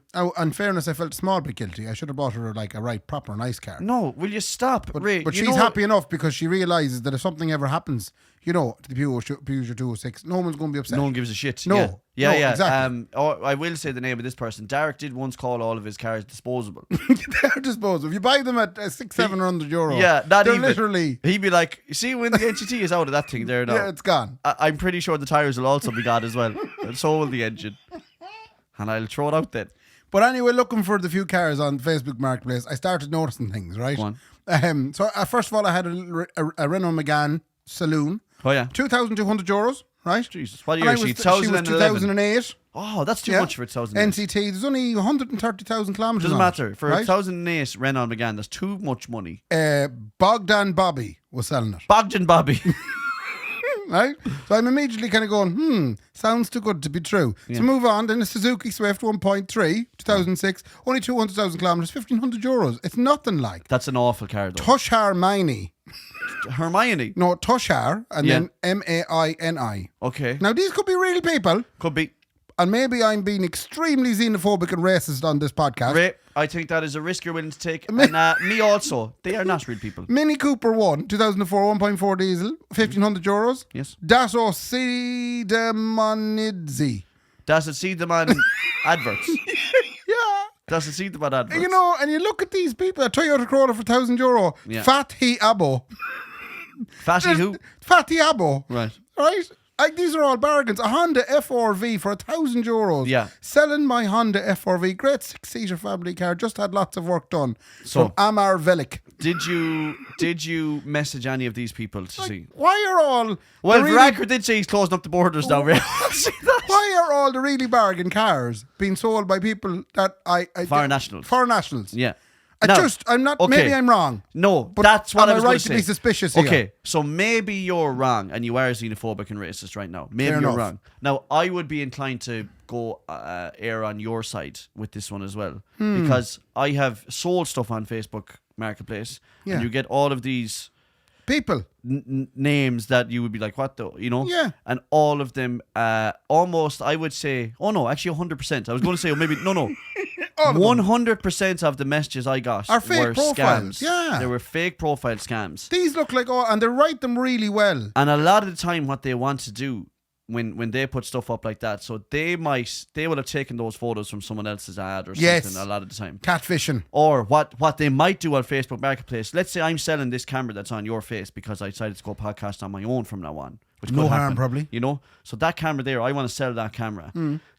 fairness, I felt a small bit guilty. I should have bought her like a right, proper, nice car. No, will you stop, Ray? But you she's know- happy enough because she realises that if something ever happens, to the Peugeot 206, no one's going to be upset. No one gives a shit. No. Yeah, No, yeah. exactly. I will say the name of this person. Derek did once call all of his cars disposable. They're disposable. If you buy them at €600-700, Yeah, not they're even. literally. He'd be like, see when the NGT is out of that thing there now. Yeah, it's gone. I'm pretty sure the tyres will also be gone as well. And so will the engine. And I'll throw it out then. But anyway, looking for the few cars on Facebook Marketplace, I started noticing things, right? Go on. So first of all, I had a Renault Megane Saloon. Oh, yeah. €2,200, right? Jesus. What And year I is she? was, she was 2011. 2008. Oh, that's too Yeah. much for 2008. NCT, there's only 130,000 kilometres Doesn't on it, matter. For right? 2008 Renault Megane, that's too much money. Bogdan Bobby was selling it, Bogdan Bobby. right? So I'm immediately kind of going, sounds too good to be true. So move on, then the Suzuki Swift 1.3, 2006, only 200,000 kilometres, €1,500. It's nothing like. That's an awful car, though. Tushar Maini. Hermione. No, Tushar, and Yeah. then Maini. Okay. Now, these could be real people, Could be. and maybe I'm being extremely xenophobic and racist on this podcast. Ray, I think that is a risk you're willing to take. And me also. They are not real people. Mini Cooper 1, 2004, 1.4 diesel, €1,500. Yes. Daso Sidemanidze. Does it see them on adverts? Yeah. Does it see them on adverts? And you look at these people, a Toyota Corolla for €1,000. Yeah. Fatih Abo. Fatty who? Fatih Abo. Right. Right? These are all bargains. A Honda FRV for €1,000. Yeah. Selling my Honda FRV. Great 6-seater family car. Just had lots of work done. So- From Amar Velik. Did you message any of these people to see? Why are all... Well, the really- Varadkar did say he's closing up the borders now. Ray. See that? Why are all the really bargain cars being sold by people that I Foreign nationals. Foreign nationals. Yeah. I'm not. Okay. Maybe I'm wrong. No, But that's what am I was I right going to be say. suspicious here? Okay, so maybe you're wrong and you are xenophobic and racist right now. Maybe Fair you're enough. wrong. Now, I would be inclined to go err on your side with this one as well. Because I have sold stuff on Facebook Marketplace Yeah. and you get all of these People. names that you would be like, what the, Yeah. And all of them almost, I would say, oh no, actually 100%. I was going to say, maybe, no. All of them. 100% of the messages I got Are fake were profiles, scams. yeah. They were fake profile scams. These look like and they write them really well. And a lot of the time what they want to do when they put stuff up like that, so they will have taken those photos from someone else's ad or Yes. something a lot of the time. Catfishing. Or what they might do on Facebook Marketplace, let's say I'm selling this camera that's on your face because I decided to go podcast on my own from now on. Which No could harm, happen, probably. So that camera there, I want to sell that camera.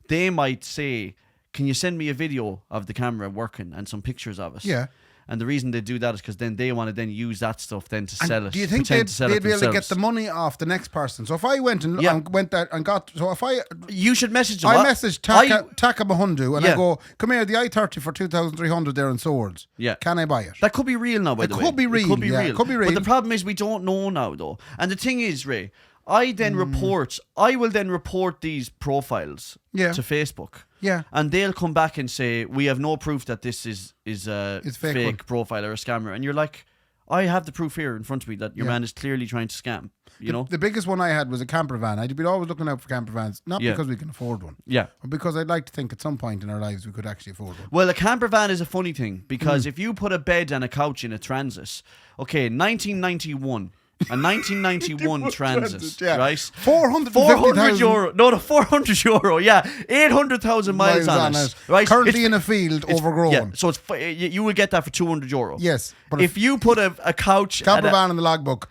They might say, can you send me a video of the camera working and some pictures of it? Yeah. And the reason they do that is because then they want to then use that stuff then to sell it. Do you think pretend they'd to sell be it able to get themselves. the money off the next person? So if I went and went there and got, so if I You should message them. I message Taka Mahundu and I go, come here, the i30 for 2,300 there in Swords. Yeah. Can I buy it? That could be real now, by the way. It could be real. It could be yeah, real. It could be real. But the problem is we don't know now, though. And the thing is, Ray, I will then report these profiles to Facebook. Yeah. And they'll come back and say, we have no proof that this is a It's fake profile or a scammer. And you're like, I have the proof here in front of me that your man is clearly trying to scam. You know? The biggest one I had was a camper van. I'd been always looking out for camper vans, not because we can afford one. Yeah. But because I'd like to think at some point in our lives we could actually afford one. Well, a camper van is a funny thing because if you put a bed and a couch in a Transit, okay, 1991... A 1991 Transit, right? 400 euro. No, the 400 euro. Yeah, 800,000 miles on it. Right? Currently in a field, overgrown. Yeah, so you will get that for 200 euro. Yes, but if you put a couch, camper van in the logbook.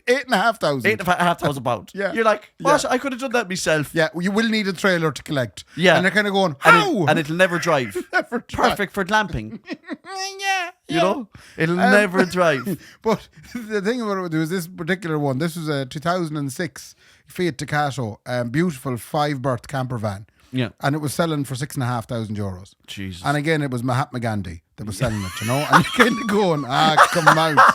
8,500. 8,500 pounds. Yeah. You're like, what? I could have done that myself. Yeah, you will need a trailer to collect. Yeah. And they're kind of going, how? And it'll never drive. Never drive. Perfect for glamping. Yeah. You know? It'll never drive. But the thing about it, there was this particular one. This was a 2006 Fiat Ducato, beautiful 5-berth camper van. Yeah. And it was selling for 6,500 euros. Jesus. And again, it was Mahatma Gandhi that was selling it, you know? And you're kind of going, come out.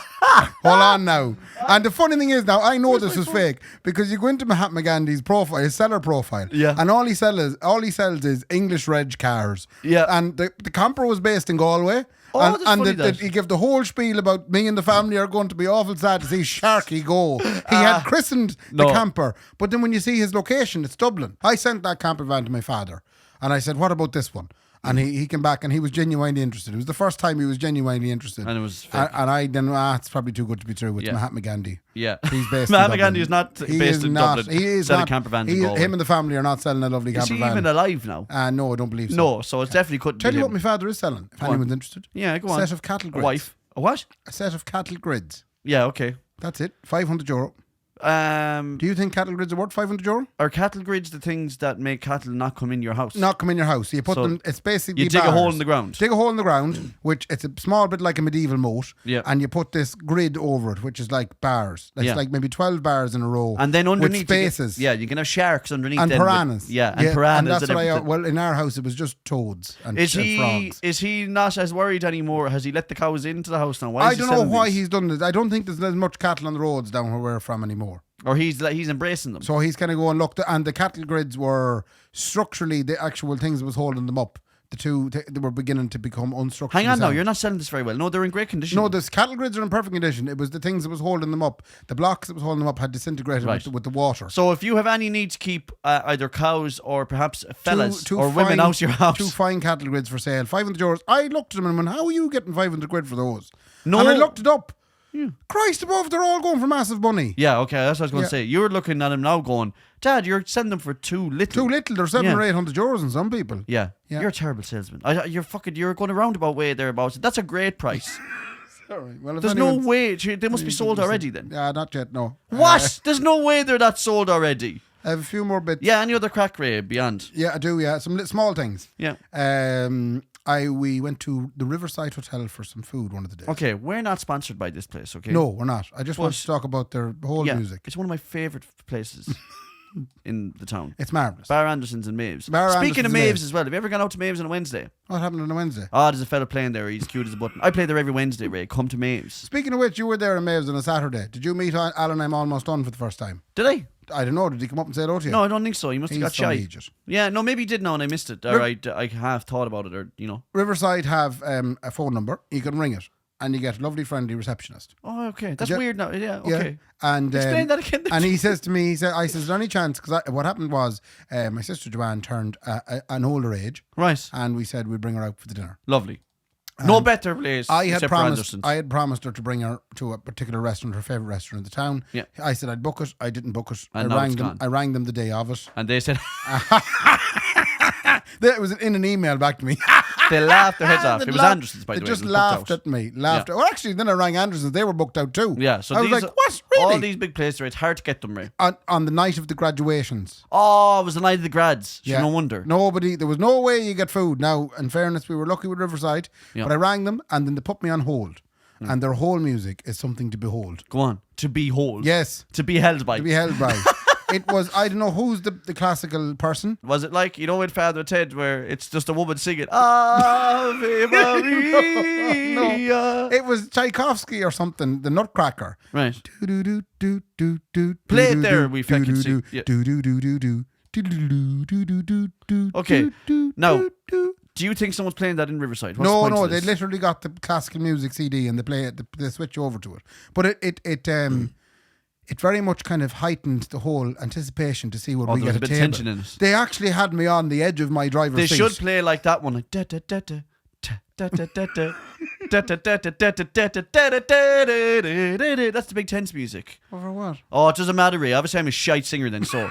Hold on now. And the funny thing is now, I know this is fake because you go into Mahatma Gandhi's profile, his seller profile, and all he sells is English reg cars. Yeah. And the camper was based in Galway. Oh, and he gave the whole spiel about me and the family are going to be awful sad to see Sharky go. He had christened the camper, but then when you see his location, it's Dublin. I sent that camper van to my father, and I said, "What about this one?" And he came back and he was genuinely interested. It was the first time he was genuinely interested. And it was fake. And I then, it's probably too good to be true. It's Mahatma Gandhi. Yeah. He's based Mahatma in Dublin. Gandhi is not based in Dublin. He is selling not. camper vans in Galway. Him and the family are not selling a lovely camper van. Is he even alive now? No, I don't believe so. No, so it definitely couldn't Tell be you him. what my father is selling, if anyone's interested. Yeah, go on. A set of cattle grids. A wife. A what? A set of cattle grids. Yeah, okay. That's it. 500 euro. Do you think cattle grids are worth 500 euro? Are cattle grids the things that make cattle not come in your house? Not come in your house. You put them, it's basically you dig bars. a hole in the ground. Dig a hole in the ground, which it's a small bit like a medieval moat. Yeah. And you put this grid over it, which is like bars. It's like maybe 12 bars in a row. And then underneath with spaces. you can have sharks underneath. And then piranhas. And piranhas. And that's well, in our house it was just toads and frogs. Is he not as worried anymore? Has he let the cows into the house now? Why I don't know why he's done this. I don't think there's as much cattle on the roads down where we're from anymore. Or he's embracing them. So he's kind of going, look, and the cattle grids were structurally the actual things that was holding them up. The two, they were beginning to become unstructured. Hang on now, you're not selling this very well. No, they're in great condition. No, the cattle grids are in perfect condition. It was the things that was holding them up. The blocks that was holding them up had disintegrated with the water. So if you have any need to keep either cows or perhaps fellas or women out your house. 2 fine cattle grids for sale, 500 euros. I looked at them and went, how are you getting 500 quid for those? No. And I looked it up. Christ above, they're all going for massive money. Yeah, okay, that's what I was going to say. You're looking at him now going, Dad, you're selling them for too little. Too little. They're 700 or 800 euros in some people. Yeah. You're a terrible salesman. You're going a roundabout way thereabouts. That's a great price. Sorry. Well, there's no way. They must be sold already then. Yeah, not yet, no. What? There's no way they're that sold already. I have a few more bits. Yeah, any other crack, Ray, beyond? Yeah, I do, yeah. Some small things. Yeah. We went to the Riverside Hotel for some food one of the days. Okay, we're not sponsored by this place, okay? No, we're not. I just want to talk about their whole music. It's one of my favourite places in the town. It's marvellous. Bar Anderson's and Maeve's. Speaking of Maeve's as well, have you ever gone out to Maeve's on a Wednesday? What happened on a Wednesday? Oh, there's a fella playing there. He's cute as a button. I play there every Wednesday, Ray. Come to Maeve's. Speaking of which, you were there in Maeve's on a Saturday. Did you meet Alan I'm Almost Done for the first time? Did I? I don't know. Did he come up and say hello to you? No, I don't think so. He must have got shy. Idiot. Yeah, no, maybe he did know and I missed it. Or I have thought about it, or Riverside have a phone number. You can ring it, and you get a lovely, friendly receptionist. Oh, okay. That's weird now. Yeah, okay. Yeah. And explain that again. And he says to me, I says, is there any chance? Because what happened was, my sister Joanne turned an older age, right? And we said we'd bring her out for the dinner. Lovely. No better place. I had promised her to bring her to a particular restaurant, her favourite restaurant in the town. Yeah. I said I'd book it. I didn't book it. And I rang them the day of it. And they said That was in an email back to me. They laughed their heads off. It was Anderson's, by the way. They just It was booked laughed out. at me. Well, actually, then I rang Anderson's. They were booked out too. Yeah, so I was these like, what? Really? all these big places, it's hard to get them, Ray. On the night of the graduations. Oh, it was the night of the grads. Yeah. No wonder. There was no way you get food. Now, in fairness, we were lucky with Riverside, but I rang them and then they put me on hold. And their whole music is something to behold. Go on. To behold. Yes. To be held by. To be held by. It was, I don't know who's the classical person. Was it like, you know, in Father Ted, where it's just a woman singing, Ave Maria? No. It was Tchaikovsky or something, the Nutcracker. Right. Play it there, we fucking see. Okay. Now, do you think someone's playing that in Riverside? What's the point No, of they this? literally got the classical music CD and they play it. They switch over to it. But it very much kind of heightened the whole anticipation to see what we there get was a a bit table. tension in it. They actually had me on the edge of my driver's They seat. should play like that one, like da da da da. That's the big tense music. Over what? Oh, it doesn't matter, Ray. Obviously, I'm a shite singer then, so.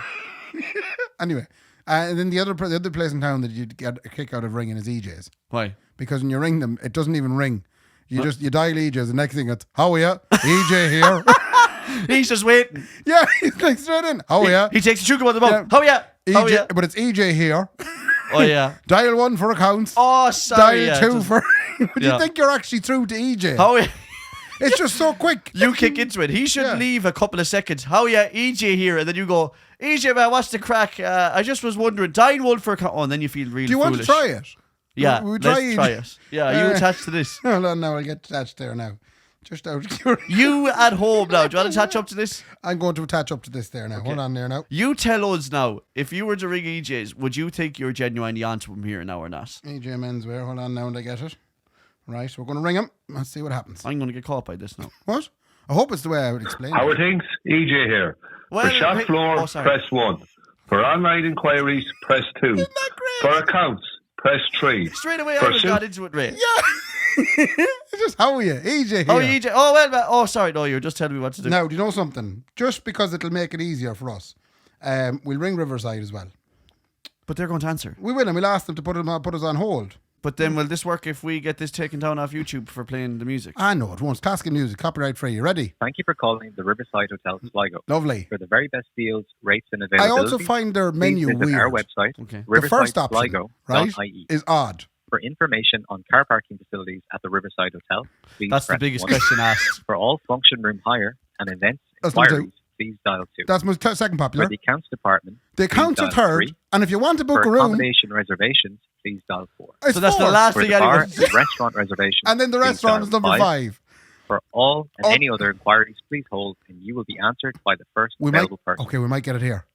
Anyway, and then the other place in town that you'd get a kick out of ringing is EJ's. Why? Because when you ring them, it doesn't even ring. You dial EJ's. The next thing it's, how are you? EJ here. He's just waiting. Yeah, he's like straight in. How are you? He takes the sugar on the boat. How are you? How are you? But it's EJ here. Oh yeah. Dial 1 for accounts. Oh, sorry. Dial 2 for. But you think you're actually through to EJ? How are you? It's just so quick. You kick into it. He should leave a couple of seconds. How are you? EJ here, and then you go, EJ man, what's the crack? I just was wondering. Dial 1 for account. Oh, and then you feel really. Do you want foolish. to try it? Yeah, we let's try it. Yeah, you attached to this. Hold on now, I'll get attached there now. Just out of curiosity. You at home now. Do you want to attach up to this? I'm going to attach up to this there now. Okay. Hold on there now. You tell us now, if you were to ring EJ's, would you think you're genuinely onto him here now or not? EJ Menswear. Hold on now and I get it. Right, we're going to ring him. Let's see what happens. I'm going to get caught by this now. What? I hope it's the way I would explain it. How are things? EJ here. For shop floor, press 1. For online inquiries, press 2. Isn't that great? For accounts, press 3. Straight away, I got into it, Ray. Yeah. It's just, how are you? EJ here. Oh, EJ. Oh, well, oh, sorry. No, you're just telling me what to do. Now, do you know something? Just because it'll make it easier for us, we'll ring Riverside as well. But they're going to answer. We will, and we'll ask them to put us on hold. But then will this work if we get this taken down off YouTube for playing the music? I know it won't. Classical music, copyright free. You ready? Thank you for calling the Riverside Hotel Sligo. Lovely. For the very best deals, rates and availability, I also find their menu please visit weird. our website, The first option, right, riverside.ie. is odd. For information on car parking facilities at the Riverside Hotel, please That's the press biggest 1. question asked. For all function room hire and events That's number inquiries, please dial 2. That's my second popular. For the accounts department, The accounts are third, 3. and if you want to book For a room, accommodation reservations, please dial 4. it's So that's 4. the last For thing the bar anyone. and restaurant reservations, And then the please restaurant dial is number 5. For all and any other inquiries, please hold, and you will be answered by the first available person. Okay, we might get it here.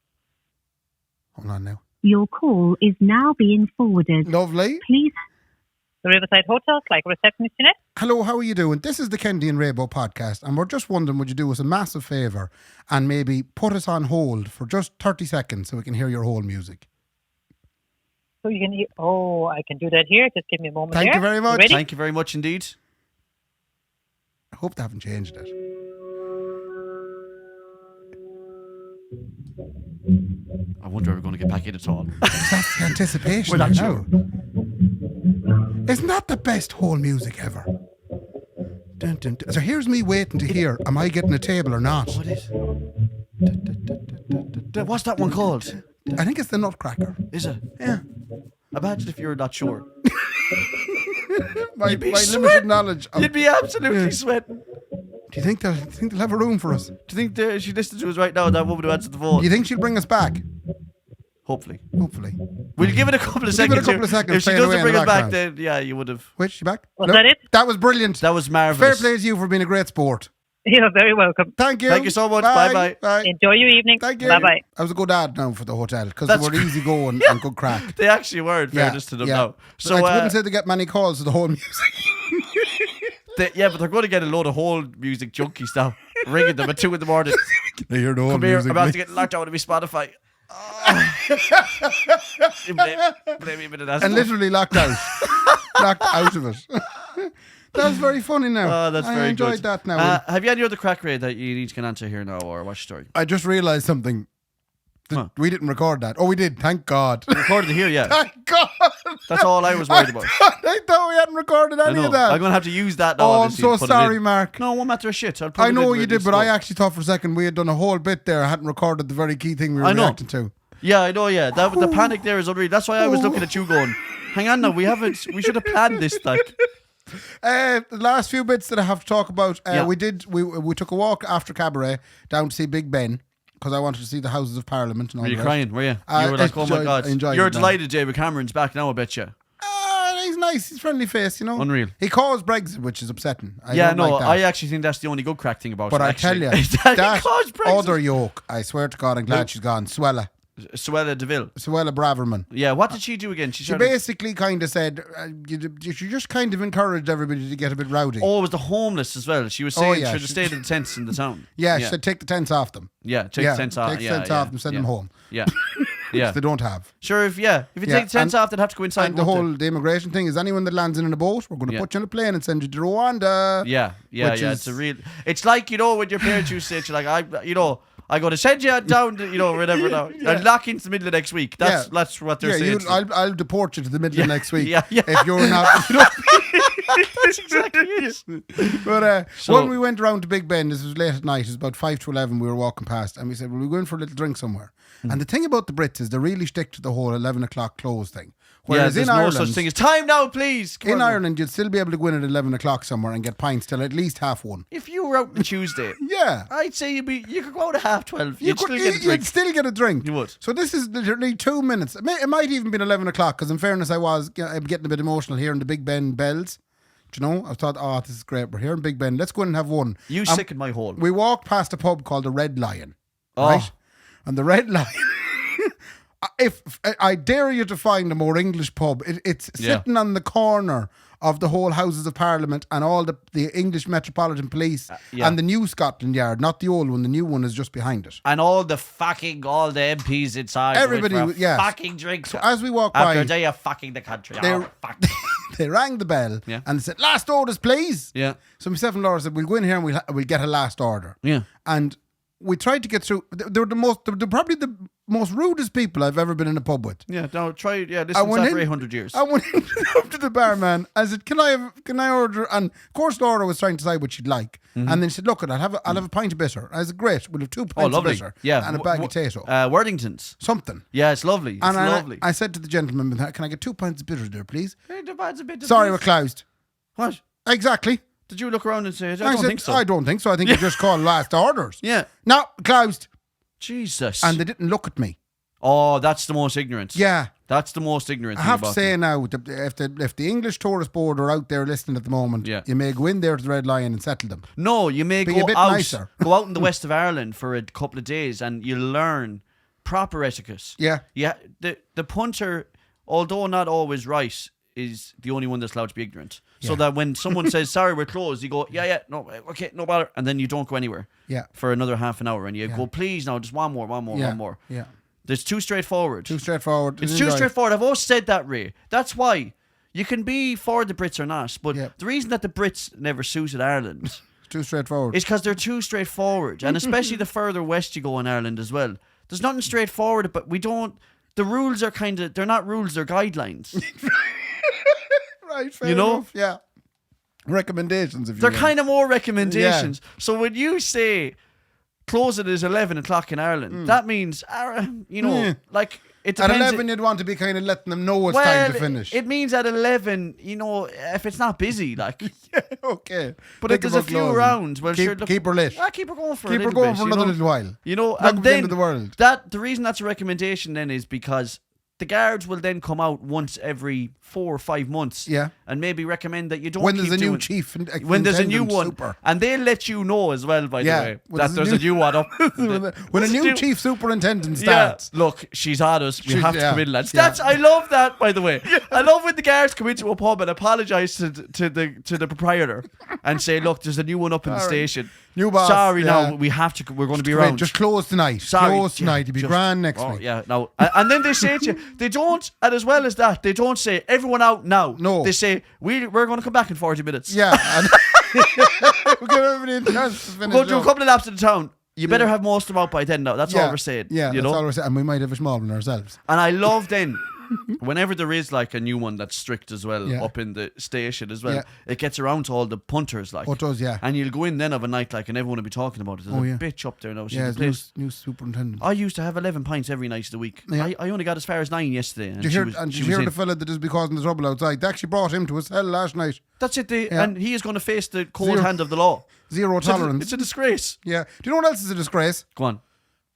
Hold on now. Your call is now being forwarded. Lovely. Please. The Riverside Hotel, like receptionist in it. Hello, how are you doing? This is the Kendy and Raybo podcast, and we're just wondering, would you do us a massive favour and maybe put us on hold for just 30 seconds so we can hear your whole music? So you can. I can do that here. Just give me a moment. Thank you very much. Ready? Thank you very much indeed. I hope they haven't changed it. I wonder if we're going to get back in at all. That's the anticipation. We're not sure. Isn't that the best whole music ever? Dun, dun, dun. So here's me waiting to hear, am I getting a table or not? What is? What's that one called? I think it's the Nutcracker. Is it? Yeah. Imagine if you're not sure. My be limited sweating. knowledge. You'd be absolutely sweating. Do you think they'll have a room for us? Do you think she listened to us right now, that woman who answered the phone? Do you think she'll bring us back? Hopefully. Hopefully. We'll give it a couple of Give seconds. it a couple of seconds, If she playing away doesn't in bring the us back, background. then yeah, you would have. Wait, she back? Was that it? That was brilliant. That was Fair marvellous. play to you for being a great sport. You're very welcome. Thank you. Thank you so much. Bye-bye. Bye. Enjoy your evening. Thank you. Bye bye. I was a good ad now for the hotel because they That's were easy going and good crack. They actually were, in fairness to them now. So I wouldn't say they get many calls to the whole music. but they're going to get a load of whole music junkies now. Ringing them at 2 in the morning. They hear the whole Come here, music. I'm about to get locked out of my Spotify. Blame me a minute. And literally locked out. Locked out of it. That was very funny now. Oh, that's I very good. enjoyed that now. Have you any other crack rate that you need to get answer here now, or what's your story? I just realised something. We didn't record that. Oh, we did. Thank God. We recorded it here, yeah. Thank God. That's all I was worried about. I thought we hadn't recorded any of that. I'm going to have to use that now. Oh, I'm obviously, so to put sorry, it in. Mark. No, one matter of shit. I know you did, but I actually thought for a second we had done a whole bit there. I hadn't recorded the very key thing we were reacting to. Yeah, I know, yeah. The panic there is unreal. That's why I was looking at you going, hang on now, we should have planned this, like. The last few bits that I have to talk about, we took a walk after Cabaret down to see Big Ben because I wanted to see the Houses of Parliament and all. Were you the crying? Were you? You were like, oh my God. You're delighted David Cameron's back now, I bet you. He's nice. He's friendly face, you know. Unreal. He caused Brexit, which is upsetting. I actually think that's the only good crack thing about it. But I tell you, that other yoke, I swear to God, I'm glad she's gone. Suella Deville. Suella Braverman. Yeah, what did she do again? She basically kind of said, she just kind of encouraged everybody to get a bit rowdy. Oh, it was the homeless as well. She was saying should have stayed in the tents in the town. Yeah, she said take the tents off them. Yeah, take the tents off. Take the tents off them, send them home. Yeah. Yeah. They don't have. Sure, if you take the tents off, they'd have to go inside. And the immigration thing is anyone that lands in a boat, we're going to put you on a plane and send you to Rwanda. Yeah. It's like, when your parents used to say, like, I got to send you down to, whatever now. And lock into the middle of next week. That's what they're saying. I'll deport you to the middle of next week. Yeah. If you're not. That's exactly it. But when we went around to Big Ben, this was late at night, it was about 5 to 11, we were walking past, and we said, well, we're going for a little drink somewhere. And the thing about the Brits is they really stick to the whole 11 o'clock close thing. Whereas in Ireland, no such thing as time now, please. In Ireland, you'd still be able to go in at 11 o'clock somewhere and get pints till at least 1:30. If you were out on Tuesday, I'd say you could go out at 12:30. You'd still get a drink. You would. So this is literally 2 minutes. It might even been 11 o'clock because, in fairness, I'm getting a bit emotional hearing the Big Ben bells. Do you know? I thought, this is great. We're here in Big Ben. Let's go in and have one. You sicken my hole. We walked past a pub called the Red Lion. Right? And the Red Lion. If I dare you to find a more English pub, it's sitting on the corner of the whole Houses of Parliament and all the English Metropolitan Police and the new Scotland Yard, not the old one. The new one is just behind it. And all the MPs inside. Everybody, fucking drinks. So as we walk after by, a day of fucking the country. They rang the bell and they said, "Last orders, please." Yeah. So myself and Laura said, "We'll go in here and we'll get a last order." Yeah. And we tried to get through. They're probably the most rudest people I've ever been in a pub with. Yeah, no, try. Yeah, this is after 800 years. I went up to the barman. I said, "Can I order?" And of course, Laura was trying to decide what she'd like. And then she said, "Look, I'll have a pint of bitter." I said, "Great, we'll have 2 pints of bitter, and a bag of potato, Worthingtons, something." Yeah, it's lovely. It's lovely. I said to the gentleman, "Can I get 2 pints of bitter there, please?" Sorry, we're closed. What? Exactly. Did you look around and say, I don't think so? I don't think so. I think you just called last orders. Yeah. No, closed. Jesus. And they didn't look at me. Oh, that's the most ignorant. Yeah. That's the most ignorant thing I have about to say them. now, if the English Tourist Board are out there listening at the moment, you may go in there to the Red Lion and settle them. No, you may Be go a bit out, nicer. go out in the west of Ireland for a couple of days and you'll learn proper etiquette. Yeah. Yeah. The punter, although not always right, is the only one that's allowed to be ignorant. So that when someone says, "Sorry, we're closed," you go, no, okay, no bother. And then you don't go anywhere for another half an hour. And you go, "Please, now, just one more. Yeah. It's too straightforward. It's too straightforward. I've always said that, Ray. That's why you can be for the Brits or not. But the reason that the Brits never suited Ireland too straightforward is because they're too straightforward. And especially the further west you go in Ireland as well. There's nothing straightforward, but the rules are they're not rules, they're guidelines. Right, fair enough. Yeah. Recommendations, if you They're will. kind of more recommendations. So when you say closing is 11 o'clock in Ireland, that means, like, it depends. At 11, you'd want to be kind of letting them know it's time to finish. It means at 11, if it's not busy, like. Yeah, okay. But if there's a few rounds, well, keep her lit. Keep her going for keep a her little going bit, for another little while. And then the end of the world. The reason that's a recommendation then is because the guards will then come out once every 4 or 5 months and maybe recommend that you don't when there's a new chief when there's a new one super. And they'll let you know as well, by the way, that there's a new one up. when a new chief superintendent starts. Look, she's on us, we have to come in, lads. I love that, by the way. I love when the guards come into a pub and apologise to the proprietor and say, "Look, there's a new one up in the station. New boss. Sorry, now we're going to be around. Just close tonight. Sorry, close tonight. You'll be grand next week." Yeah, no. And then they say to you, they don't, and as well as that, they don't say everyone out now. No. They say we're going to come back in 40 minutes. Yeah. We'll give everybody a chance to finish. We'll go do a couple of laps in the town. You better have most of them out by then now. That's all we're saying. Yeah, you that's know? all we're saying. And we might have a small one ourselves. And I love then, whenever there is like a new one that's strict as well, Yeah. up in the station as well, Yeah. it gets around to all the punters like. Oh, it does, yeah. And you'll go in then of a night like, and everyone will be talking about it. There's a bitch up there now. She's Yeah, the place. new superintendent. I used to have 11 pints every night of the week. Yeah. I only got as far as 9 yesterday. And Did you hear the fella that is causing the trouble outside? They actually brought him to his cell last night. That's it. And he is going to face the cold hand of the law. Zero tolerance. It's a disgrace. Yeah. Do you know what else is a disgrace? Go on.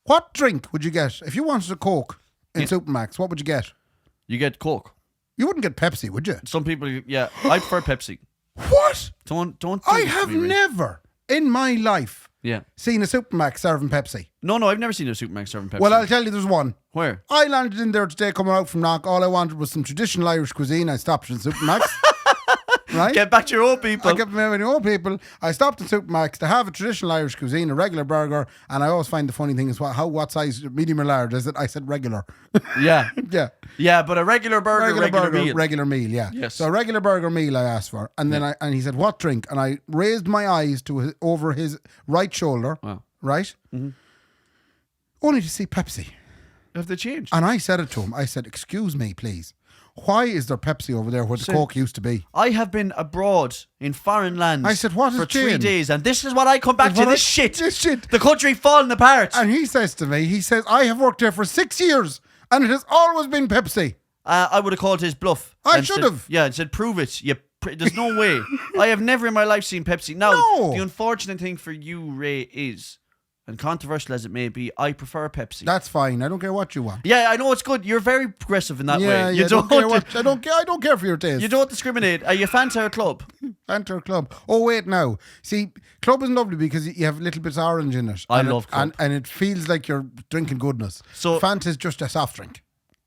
What drink would you get if you wanted a Coke in Supermax? What would you get? You get Coke. You wouldn't get Pepsi, would you? Some people, yeah. I prefer Pepsi. What? Don't do I this to have me, Ray. never in my life Yeah. seen a Supermax serving Pepsi. No, I've never seen a Supermax serving Pepsi. Well, I'll tell you there's one. Where? I landed in there today coming out from Knock. All I wanted was some traditional Irish cuisine. I stopped in Supermax. Right? Get back to your old people. I kept my old people. I stopped in Supermax to have a traditional Irish cuisine, a regular burger, and I always find the funny thing is what size, medium or large is it? I said regular. Yeah. Yeah. Yeah, but a regular burger, regular meal, yeah. Yes. So a regular burger meal I asked for, and then he said, "What drink?" And I raised my eyes to over his right shoulder, Wow. right, only to see Pepsi. Have they changed? And I said it to him. I said, "Excuse me, please. Why is there Pepsi over there where the Coke used to be?" I have been abroad in foreign lands. I said, "What has for 3 changed?" days, and this is what I come back to. This shit. This shit. The country falling apart. And he says to me, "I have worked here for 6 years, and it has always been Pepsi." I would have called his bluff. I and should said- have. Yeah, and said, prove it. There's no way. I have never in my life seen Pepsi. Now, No. the unfortunate thing for you, Ray, is, and controversial as it may be, I prefer Pepsi. That's fine. I don't care what you want. Yeah, I know it's good. You're very progressive in that Yeah, way. yeah. Don't care what, I don't care for your taste. You don't discriminate. Are you Fanta or Club? Enter Club. Oh wait, now see, Club is lovely because you have little bits of orange in it. I love Club. and it feels like you're drinking goodness. So Fanta is just a soft drink.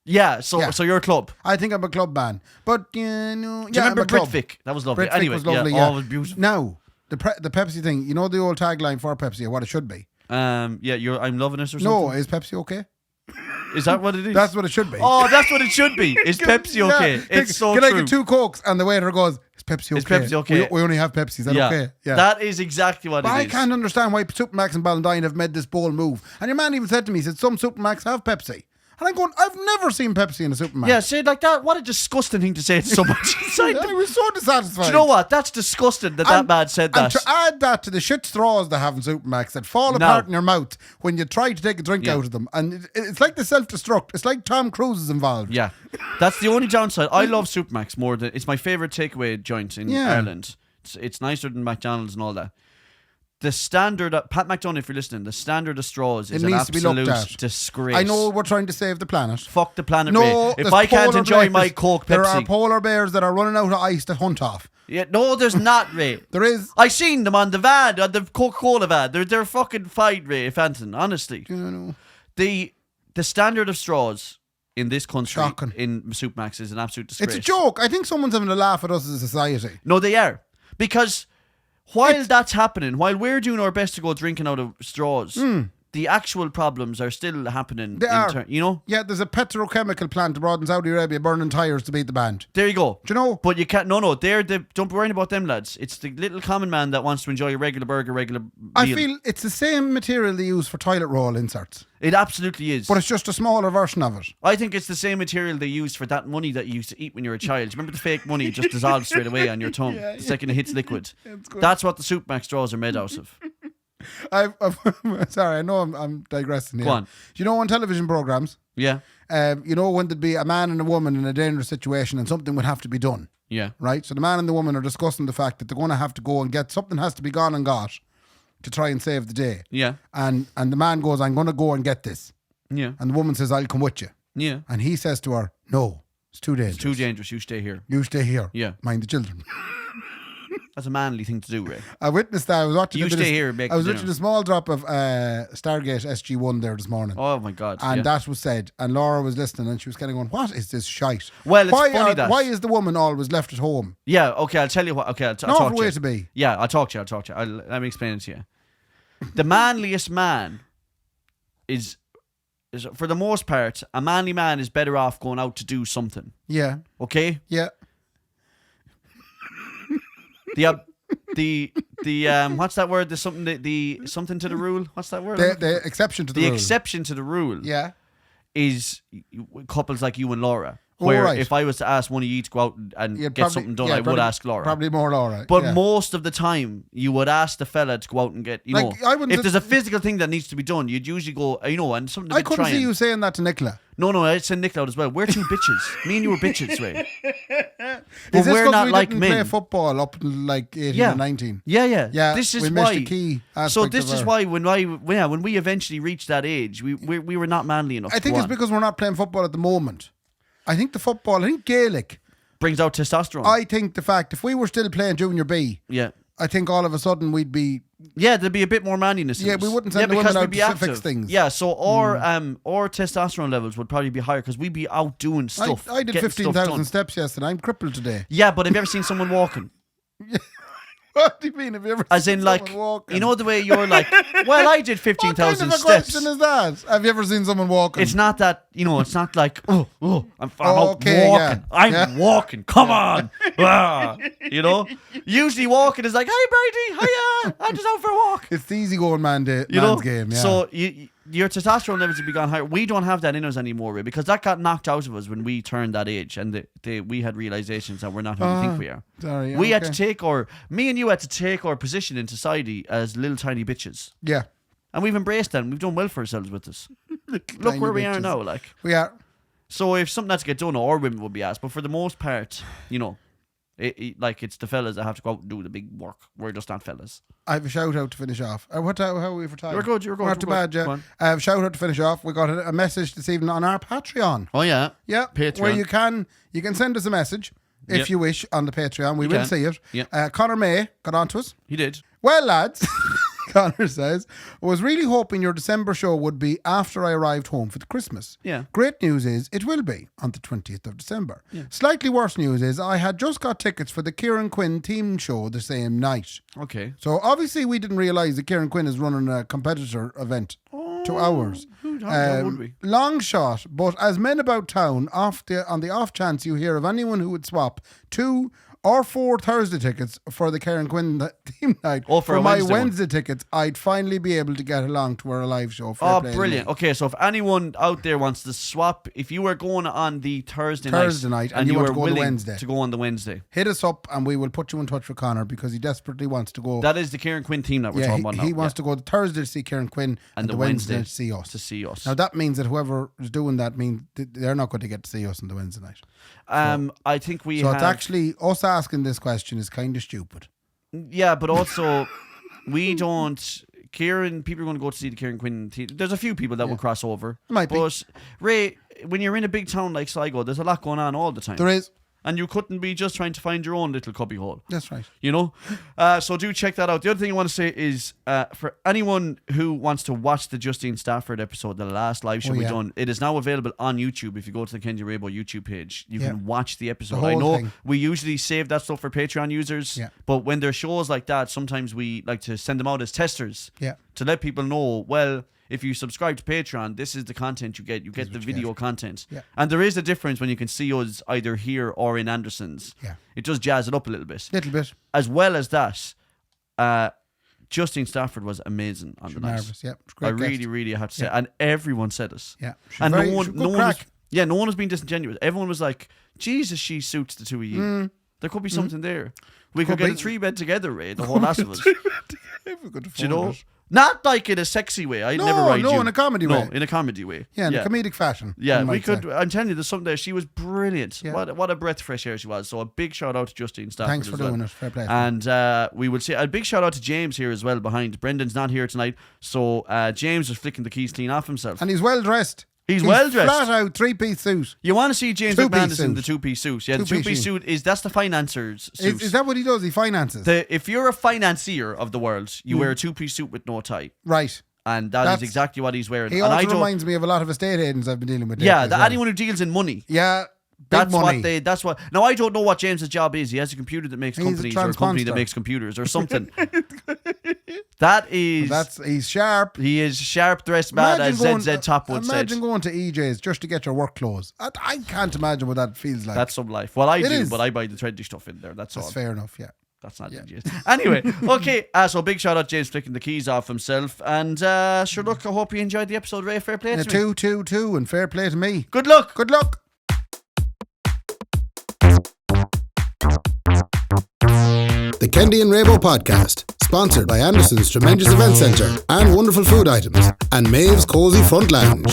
Yeah, so you're a Club. I think I'm a Club man, but Do you I'm remember a Club. Britvic? That was lovely. Britvic Anyway, was lovely. yeah, Yeah, oh, it was beautiful. Now the Pepsi thing. You know the old tagline for Pepsi, or what it should be. Yeah, I'm loving it or something. No, is Pepsi okay? Is that what it is? That's what it should be. Oh, that's what it should be. Is Pepsi okay? Yeah. It's so Can true. I get 2 Cokes? And the waiter goes, "Is Pepsi okay? Is Pepsi okay? We only have Pepsi. Is that okay?" Yeah. That is exactly what But it I is. can't understand why Supermax and Ballantyne have made this bold move. And your man even said to me, he said, "Some Supermax have Pepsi." And I'm going, "I've never seen Pepsi in a Supermax." Yeah, say it like that. What a disgusting thing to say to someone. I was so dissatisfied. Do you know what? That's disgusting that man said that. And to add that to the shit straws they have in Supermax that fall apart in your mouth when you try to take a drink out of them. And it's like the self-destruct. It's like Tom Cruise is involved. Yeah, that's the only downside. I love Supermax more than it's my favorite takeaway joint in Ireland. It's nicer than McDonald's and all that. The standard, Pat McDonough, if you're listening, the standard of straws is an needs to be looked absolute at. disgrace. I know we're trying to save the planet. Fuck the planet, No, Ray. If there's I can't polar enjoy bears. my Coke, Pepsi. There are polar bears that are running out of ice to hunt off. Yeah, no, there's not, Ray. There is. I seen them on the van, on the Coca-Cola van. They're fucking fine, Ray, if Anton, honestly. You know. The standard of straws in this country, Shocking. in Supermax, is an absolute disgrace. It's a joke. I think someone's having a laugh at us as a society. No, they are. Because while that's happening, while we're doing our best to go drinking out of straws, the actual problems are still happening. They are. You know? Yeah, there's a petrochemical plant abroad in Saudi Arabia burning tyres to beat the band. There you go. Do you know? But you can't. No. Don't be worrying about them lads. It's the little common man that wants to enjoy a regular burger, regular meal. I feel it's the same material they use for toilet roll inserts. It absolutely is. But it's just a smaller version of it. I think it's the same material they use for that money that you used to eat when you were a child. Remember the fake money just dissolves straight away on your tongue the second it hits liquid. That's what the Supermax straws are made out of. Sorry, I know I'm digressing here. Go on. Do you know on television programs? Yeah. You know when there'd be a man and a woman in a dangerous situation and something would have to be done. Yeah. Right? So the man and the woman are discussing the fact that they're going to have to go and get something has to be gone and got to try and save the day. Yeah. And the man goes, "I'm going to go and get this." Yeah. And the woman says, "I'll come with you." Yeah. And he says to her, "No, it's too dangerous. It's too dangerous. You stay here. You stay here. Yeah. Mind the children." That's a manly thing to do, Ray. I witnessed that. I was watching. You stay here and make I was dinner. watching a small drop of Stargate SG-1 there this morning. Oh my God. And yeah. that was said, and Laura was listening, and she was kind of going, "What is this shite?" Well, it's funny that. Why is the woman always left at home? Yeah, okay, I'll tell you what. Okay, I'll talk Not to the way you. to be. Yeah, I'll talk to you. Let me explain it to you. The manliest man is for the most part, a manly man is better off going out to do something. Yeah. Okay? Yeah. The what's that word? There's something the something to the rule. What's that word? The exception to the rule. The exception to the rule. Yeah. Is couples like you and Laura. Where if I was to ask one of you to go out and get something done, I would ask Laura. Probably more Laura. But most of the time, you would ask the fella to go out and get, if there's a physical thing that needs to be done, you'd usually go, and something I couldn't see you saying that to Nicola. No, I'd send Nicola out as well. We're two bitches. Me and you were bitches, Ray. But we're not like men. Play football up until like 18 or 19. Yeah. This is why. The key this is why when we eventually reached that age, we were not manly enough. I think it's because we're not playing football at the moment. I think Gaelic brings out testosterone. I think the fact if we were still playing junior B, I think all of a sudden we'd be there'd be a bit more manliness. Yeah, we wouldn't send the women out to fix things. Yeah, so our testosterone levels would probably be higher because we'd be out doing stuff. I did 15,000 steps yesterday. I'm crippled today. Yeah, but have you ever seen someone walking? What do you mean? Have you ever seen someone walking? You know the way you're like, well, I did 15,000 steps. What kind of a question is that? Have you ever seen someone walking? It's not that, it's not like, I'm out walking. I'm walking. Come on. Usually walking is like, hey, Brady, hiya. I'm just out for a walk. It's the easygoing man's game, yeah. So your testosterone levels would be gone higher. We don't have that in us anymore, Ray, because that got knocked out of us when we turned that age and we had realizations that we're not who we think we are. Sorry, we had to take me and you had to take our position in society as little tiny bitches. Yeah. And we've embraced that and we've done well for ourselves with this. Look where we are now, like. We are. So if something had to get done, or women would be asked. But for the most part, it's the fellas that have to go out and do the big work. We're just not fellas. I have a shout out to finish off. How are we for time? You're good. Not too bad, yeah. I have a shout out to finish off. We got a message this evening on our Patreon. Oh yeah. Yeah. Patreon. Where you can send us a message if you wish on the Patreon. We will see it. Yeah. Connor May got on to us. He did. Well, lads, Connor says, I was really hoping your December show would be after I arrived home for the Christmas. Yeah. Great news is it will be on the 20th of December. Yeah. Slightly worse news is I had just got tickets for the Kieran Quinn team show the same night. Okay. So obviously we didn't realise that Kieran Quinn is running a competitor event to ours. How would we? Long shot, but as men about town, on the off chance you hear of anyone who would swap 2 or 4 Thursday tickets for the Kieran Quinn team night. For my Wednesday tickets, I'd finally be able to get along to our live show. Brilliant. Okay, so if anyone out there wants to swap, if you were going on the Thursday night and you want were to go willing to go on the Wednesday, hit us up and we will put you in touch with Connor because he desperately wants to go. That is the Kieran Quinn team that we're talking about now. He wants to go the Thursday to see Kieran Quinn and the Wednesday to see us. Now that means that whoever is doing that means they're not going to get to see us on the Wednesday night. I think we So it's actually us asking this question is kind of stupid. Yeah, but also we don't. People are going to go to see the Kieran Quinn team. There's a few people that will cross over. Might be. But Ray, when you're in a big town like Sligo, there's a lot going on all the time. There is. And you couldn't be just trying to find your own little cubby hole. That's right. So do check that out. The other thing I want to say is for anyone who wants to watch the Justine Stafford episode, the last live show we done, it is now available on YouTube. If you go to the Kendy Raybo YouTube page, you can watch the episode. I know we usually save that stuff for Patreon users, but when there are shows like that, sometimes we like to send them out as testers to let people know, well, if you subscribe to Patreon, this is the content you get. You get the video content. Yeah. And there is a difference when you can see us either here or in Anderson's. Yeah. It does jazz it up a little bit. As well as that, Justine Stafford was amazing on the night. Marvellous, yeah. I really have to say. And everyone said it. Yeah. And no one was being disingenuous. Everyone was like, Jesus, she suits the two of you. There could be something there. We could get a 3-bed together, Ray, the whole last of us. If we could afford it. Not like in a sexy way. I'd never ride you. No, in a comedy way. No, in a comedy way. Yeah, in a comedic fashion. Yeah, we could. I'm telling you, there's something there. She was brilliant. Yeah. What a breath of fresh air she was. So a big shout out to Justine Stafford. Thanks for doing it. Fair play. And we would say a big shout out to James here as well behind. Brendan's not here tonight. So James was flicking the keys clean off himself. And he's well dressed. He's well dressed. Flat out 3-piece suit. You want to see James McManus in the 2-piece suit? Yeah, the 2-piece suit that's the financer's suit. Is that what he does? He finances. If you're a financier of the world, you wear a 2-piece suit with no tie. Right. And that's exactly what he's wearing. He and also reminds me of a lot of estate agents I've been dealing with. Yeah, anyone who deals in money. Yeah. Big money. That's what. Now I don't know what James's job is. He has a computer that makes companies, or a company that makes computers, or something. He's sharp. He is sharp dressed man, as ZZ Top would say. Imagine going to EJ's just to get your work clothes. I can't imagine what that feels like. That's some life. Well, I do, but I buy the trendy stuff in there. That's all. Fair enough. Yeah. That's not legit. Anyway, okay. So big shout out James flicking the keys off himself. And sure, look, I hope you enjoyed the episode, Ray. Fair play to me. 2, and fair play to me. Good luck. Good luck. The Kendy and Raybo podcast, sponsored by Anderson's Tremendous Event Centre and Wonderful Food Items and Maeve's Cozy Front Lounge.